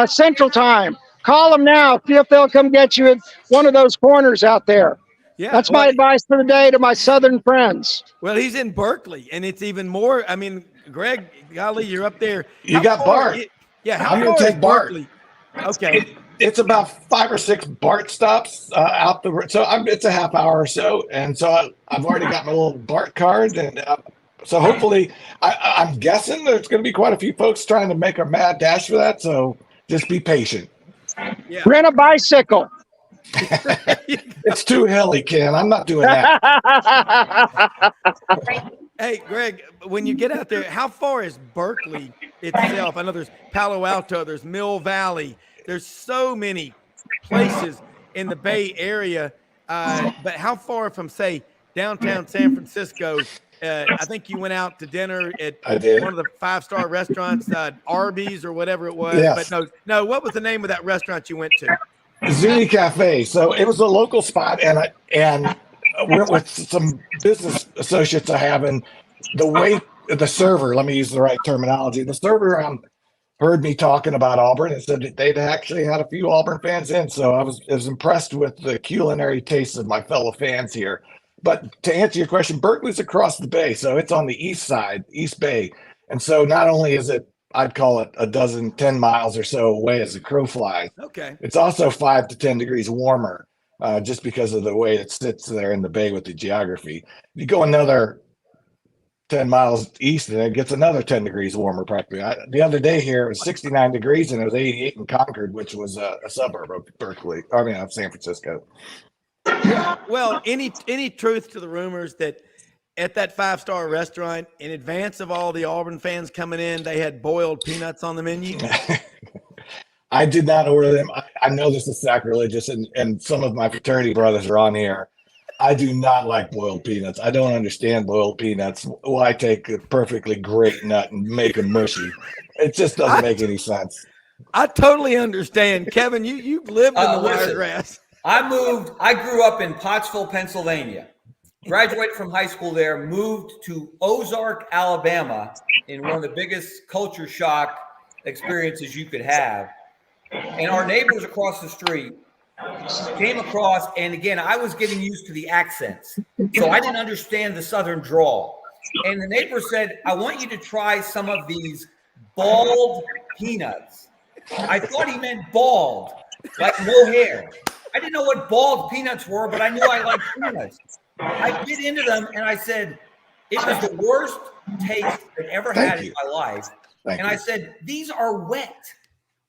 Central Time. Call them now. See if they'll come get you at one of those corners out there. Yeah, that's my advice for the day to my Southern friends. Well, he's in Berkeley, and it's even more. I mean, Greg, golly, you're up there. You got Bart. How I'm going to take Bart. Okay. It's about 5 or 6 BART stops out the. So it's a half hour or so, and so I've already got my little BART card, and so hopefully, I'm guessing there's going to be quite a few folks trying to make a mad dash for that. So just be patient. Yeah. Rent a bicycle. It's too hilly, Ken. I'm not doing that. Hey, Greg, when you get out there, how far is Berkeley itself? I know there's Palo Alto, there's Mill Valley. There's so many places in the Bay Area. But how far from, say, downtown San Francisco? I think you went out to dinner at one of the 5-star restaurants, Arby's or whatever it was. Yes. But no, what was the name of that restaurant you went to? Zuni Cafe. So it was a local spot, and I went with some business associates I have, and the server, let me use the right terminology. The server heard me talking about Auburn and said that they'd actually had a few Auburn fans in. So I was impressed with the culinary tastes of my fellow fans here. But to answer your question, Berkeley's across the bay. So it's on the east side, East Bay. And so not only is it, I'd call it 10 miles or so away as the crow flies. Okay. It's also 5 to 10 degrees warmer, just because of the way it sits there in the bay with the geography. If you go another 10 miles east, and it gets another 10 degrees warmer practically. The other day here, it was 69 degrees, and it was 88 in Concord, which was a suburb of of San Francisco. Well, any truth to the rumors that at that 5-star restaurant, in advance of all the Auburn fans coming in, they had boiled peanuts on the menu? I did not order them. I know this is sacrilegious, and some of my fraternity brothers are on here. I do not like boiled peanuts. I don't understand boiled peanuts. Why take a perfectly great nut and make them mushy? It just doesn't make any sense. I totally understand. Kevin, you've lived in the wiregrass. I grew up in Pottsville, Pennsylvania. Graduated from high school there, moved to Ozark, Alabama, in one of the biggest culture shock experiences you could have. And our neighbors across the street came across, and again, I was getting used to the accents. So I didn't understand the Southern drawl. And the neighbor said, I want you to try some of these bald peanuts. I thought he meant bald, like no hair. I didn't know what bald peanuts were, but I knew I liked peanuts. I bit into them, and I said, it was the worst taste I've ever had in my life. I said, these are wet.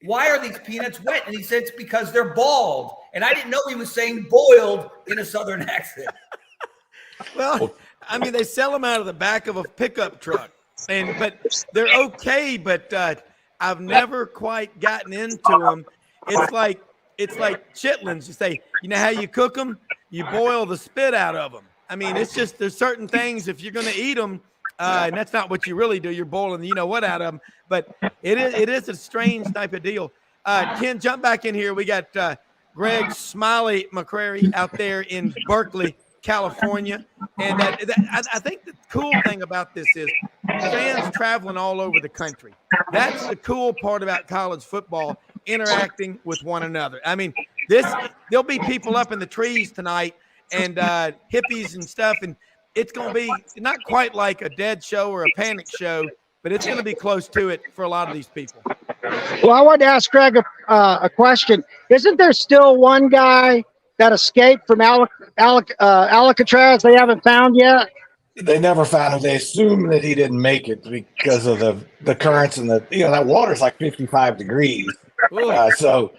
Why are these peanuts wet? And he said, it's because they're bald. And I didn't know he was saying boiled in a Southern accent. Well, I mean, they sell them out of the back of a pickup truck, but they're okay. But I've never quite gotten into them. It's like chitlins. You say, you know how you cook them? You boil the spit out of them. I mean, it's just there's certain things, if you're going to eat them, And that's not what you really do. You're boiling the you-know-what out of them. But it is a strange type of deal. Ken, jump back in here. We got Greg Smiley McCrary out there in Berkeley, California. And I think the cool thing about this is fans traveling all over the country. That's the cool part about college football, interacting with one another. I mean, there'll be people up in the trees tonight and hippies and stuff, and it's going to be not quite like a Dead show or a Panic show, but it's going to be close to it for a lot of these people. Well, I wanted to ask Greg a question. Isn't there still one guy that escaped from Alcatraz they haven't found yet? They never found him. They assume that he didn't make it because of the currents and that water's like 55 degrees. So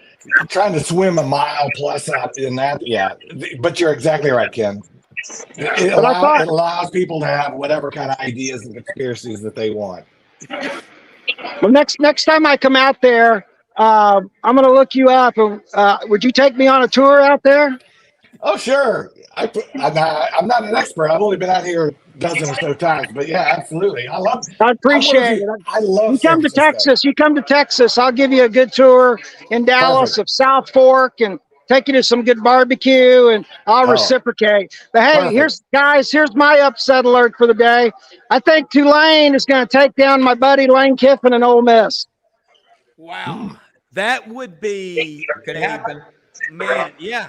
trying to swim a mile plus out in that, yeah. But you're exactly right, Ken. It allows people to have whatever kind of ideas and conspiracies that they want. Well, next time I come out there, I'm going to look you up. Would you take me on a tour out there? Oh, sure. I'm not an expert. I've only been out here a dozen or so times, but yeah, absolutely. I appreciate it. I love. You come to Texas. You come to Texas. I'll give you a good tour in Dallas of South Fork and take you to some good barbecue, and I'll reciprocate. But hey, here's my upset alert for the day. I think Tulane is going to take down my buddy Lane Kiffin and Ole Miss. Wow, that would be could happen, man. Yeah,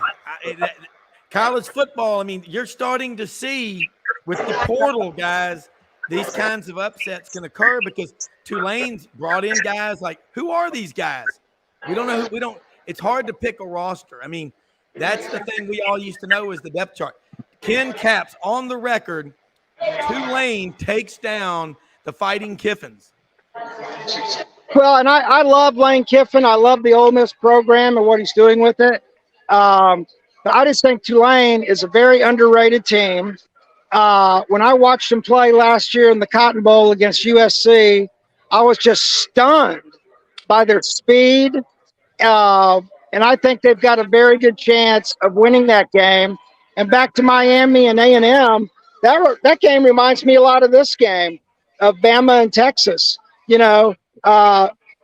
college football. I mean, you're starting to see with the portal guys, these kinds of upsets can occur because Tulane's brought in guys like, who are these guys? We don't know. It's hard to pick a roster. I mean, that's the thing we all used to know is the depth chart. Ken Capps on the record, Tulane takes down the Fighting Kiffins. Well, and I love Lane Kiffin. I love the Ole Miss program and what he's doing with it. But I just think Tulane is a very underrated team. When I watched them play last year in the Cotton Bowl against USC, I was just stunned by their speed. And I think they've got a very good chance of winning that game. And back to Miami and A&M, that game reminds me a lot of this game of Bama and Texas. You know,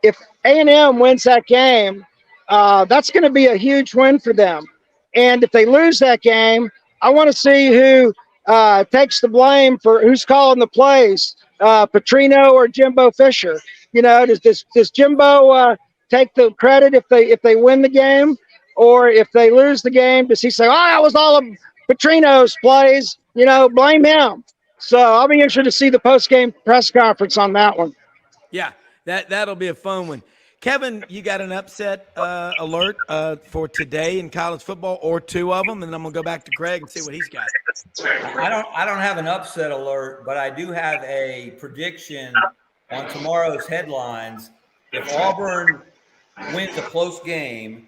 if A&M wins that game, that's going to be a huge win for them. And if they lose that game, I want to see who takes the blame for who's calling the plays, Petrino or Jimbo Fisher. You know, does Jimbo take the credit if they win the game, or if they lose the game, does he say, that was all of Petrino's plays, blame him. So I'll be interested to see the post-game press conference on that one. Yeah, that'll be a fun one. Kevin, you got an upset alert for today in college football, or two of them, and then I'm gonna go back to Greg and see what he's got. I don't have an upset alert, but I do have a prediction on tomorrow's headlines. If Auburn wins a close game,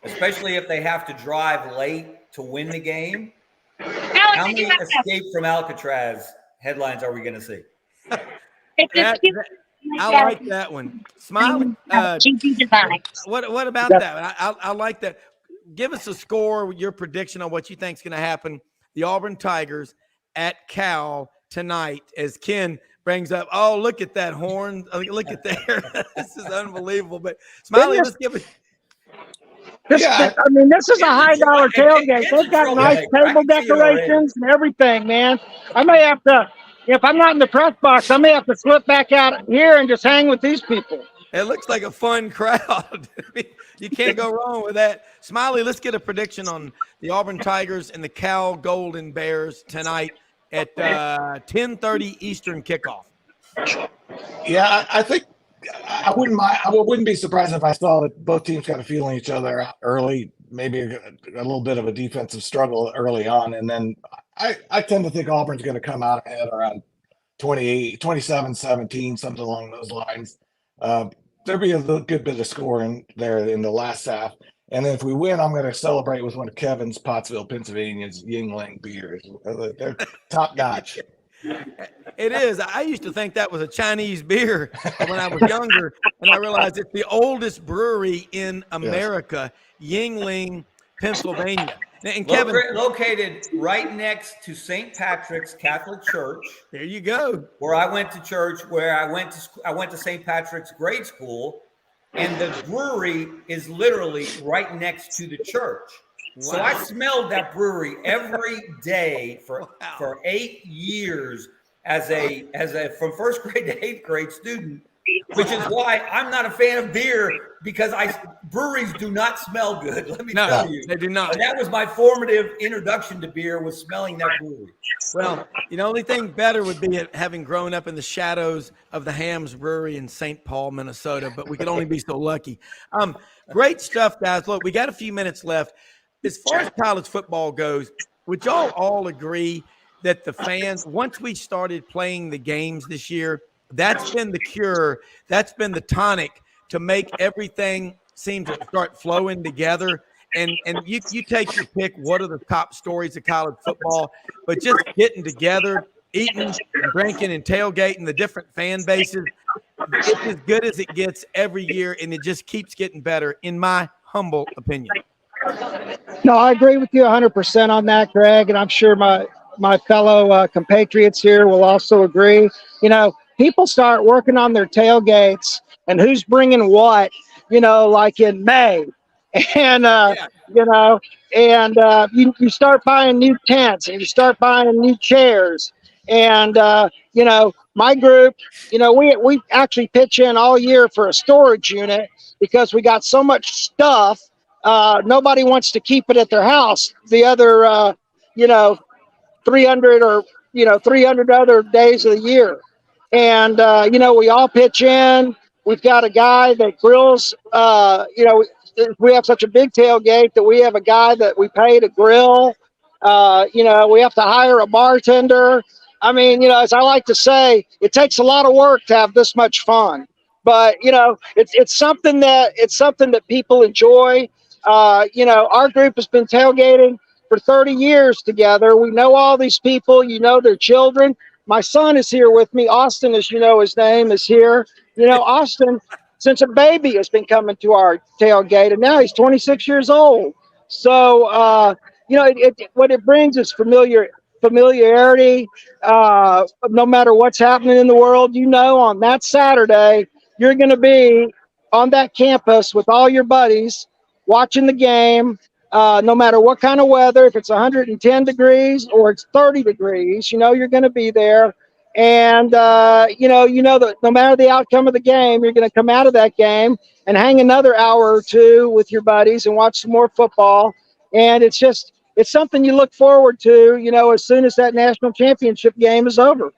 especially if they have to drive late to win the game, how many escape from Alcatraz headlines are we going to see? I like that one. Smiley, what about that? I like that. Give us a score, your prediction on what you think is going to happen. The Auburn Tigers at Cal tonight, as Ken brings up, look at that horn. Look at there. This is unbelievable. But Smiley, let's give it. This is a high-dollar tailgate. They've got nice table decorations and everything, man. I may have to, if I'm not in the press box, I may have to slip back out here and just hang with these people. It looks like a fun crowd. You can't go wrong with that. Smiley, let's get a prediction on the Auburn Tigers and the Cal Golden Bears tonight at 10:30 Eastern kickoff. Yeah, I think I wouldn't mind. I wouldn't be surprised if I saw that both teams kind of feeling each other out early, maybe a little bit of a defensive struggle early on. And then I tend to think Auburn's going to come out ahead around 27-17, something along those lines. There'll be a good bit of scoring there in the last half. And then if we win, I'm going to celebrate with one of Kevin's Pottsville, Pennsylvania's Yingling beers. They're top notch. It is. I used to think that was a Chinese beer when I was younger, and I realized it's the oldest brewery in America, Yingling, Pennsylvania. And Kevin, located right next to St. Patrick's Catholic Church. There you go. Where I went to church, where I went to St. Patrick's grade school, and the brewery is literally right next to the church. Wow. So I smelled that brewery every day for 8 years as a from first grade to 8th grade student, which is why I'm not a fan of beer, because breweries do not smell good. Let me tell you, they do not. And that was my formative introduction to beer, was smelling that brewery. Well, the only thing better would be having grown up in the shadows of the Hams Brewery in St. Paul, Minnesota, but we could only be so lucky. Great stuff, guys. Look, we got a few minutes left. As far as college football goes, would y'all all agree that the fans, once we started playing the games this year, that's been the cure, that's been the tonic to make everything seem to start flowing together? And you take your pick, what are the top stories of college football, but just getting together, eating, drinking, and tailgating the different fan bases, it's as good as it gets every year, and it just keeps getting better, in my humble opinion. No, I agree with you 100% on that, Greg, and I'm sure my fellow compatriots here will also agree. You know, people start working on their tailgates and who's bringing what, like in May. And, you start buying new tents and you start buying new chairs. And, my group, we actually pitch in all year for a storage unit because we got so much stuff. Nobody wants to keep it at their house. The other, 300 or 300 other days of the year. And, we all pitch in. We've got a guy that grills, we have such a big tailgate that we have a guy that we pay to grill. We have to hire a bartender. I mean, as I like to say, it takes a lot of work to have this much fun. But, it's something that people enjoy. Our group has been tailgating for 30 years together. We know all these people, their children. My son is here with me. Austin, as you know, his name is here. Austin, since a baby, has been coming to our tailgate, and now he's 26 years old. So, what it brings is familiarity. No matter what's happening in the world, on that Saturday, you're going to be on that campus with all your buddies watching the game. No matter what kind of weather, if it's 110 degrees or it's 30 degrees, you're going to be there. And, that no matter the outcome of the game, you're going to come out of that game and hang another hour or two with your buddies and watch some more football. And it's something you look forward to, as soon as that national championship game is over.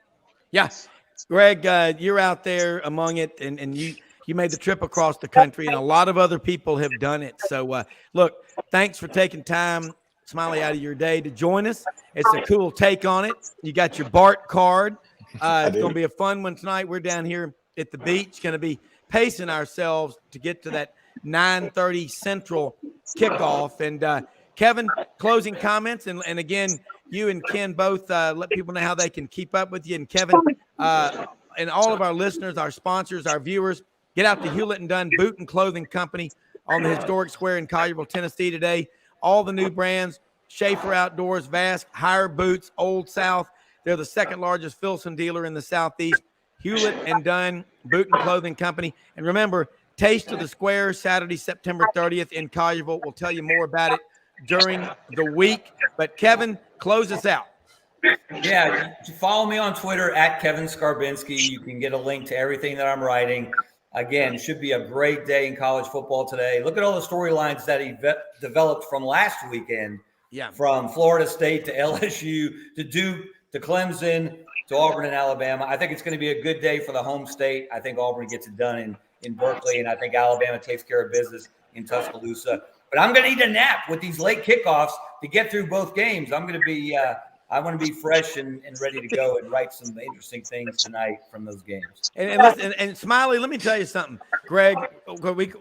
Yes. Greg, you're out there among it, and you made the trip across the country, and a lot of other people have done it. So, look, thanks for taking time, Smiley, out of your day to join us. It's a cool take on it. You got your BART card. It's going to be a fun one tonight. We're down here at the beach, going to be pacing ourselves to get to that 9:30 Central kickoff. And, Kevin, closing comments. And again, you and Ken both let people know how they can keep up with you. And, Kevin, and all of our listeners, our sponsors, our viewers, get out to Hewlett & Dunn Boot and Clothing Company on the historic square in Collierville, Tennessee today. All the new brands, Schaefer Outdoors, Vask, Higher Boots, Old South. They're the second largest Filson dealer in the Southeast. Hewlett & Dunn Boot and Clothing Company. And remember, Taste of the Square, Saturday, September 30th in Collierville. We'll tell you more about it during the week. But, Kevin, close us out. Yeah, follow me on Twitter at Kevin Scarbinsky. You can get a link to everything that I'm writing. Again, should be a great day in college football today. Look at all the storylines that he developed from last weekend. Yeah. From Florida State to LSU to Duke to Clemson to Auburn and Alabama. I think it's going to be a good day for the home state. I think Auburn gets it done in Berkeley, and I think Alabama takes care of business in Tuscaloosa. But I'm going to need a nap with these late kickoffs to get through both games. I'm going to be I want to be fresh and ready to go and write some interesting things tonight from those games. And listen, and Smiley, let me tell you something. Greg, we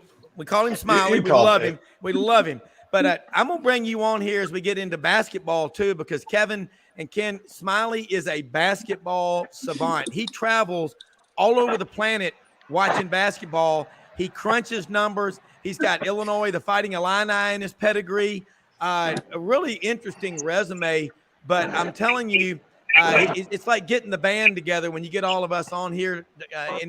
call him Smiley. We love him. We love him. But I'm going to bring you on here as we get into basketball too, because Kevin and Ken, Smiley is a basketball savant. He travels all over the planet watching basketball. He crunches numbers. He's got Illinois, the Fighting Illini in his pedigree. A really interesting resume, but I'm telling you, it's like getting the band together when you get all of us on here,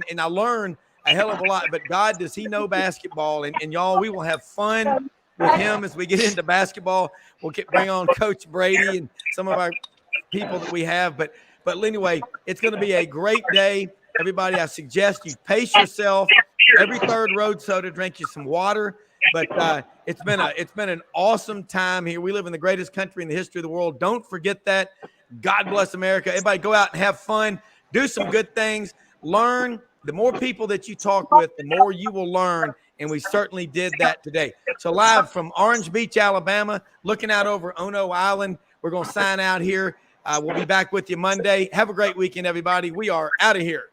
and I learn a hell of a lot. But God, does he know basketball? And y'all, we will have fun with him as we get into basketball. We'll bring on Coach Brady and some of our people that we have. But anyway, it's going to be a great day. Everybody, I suggest you pace yourself. Every third road soda, drink you some water. But it's been an awesome time here. We live in the greatest country in the history of the world. Don't forget that. God bless America. Everybody go out and have fun. Do some good things. Learn. The more people that you talk with, the more you will learn. And we certainly did that today. So live from Orange Beach, Alabama, looking out over Ono Island, we're going to sign out here. We'll be back with you Monday. Have a great weekend, everybody. We are out of here.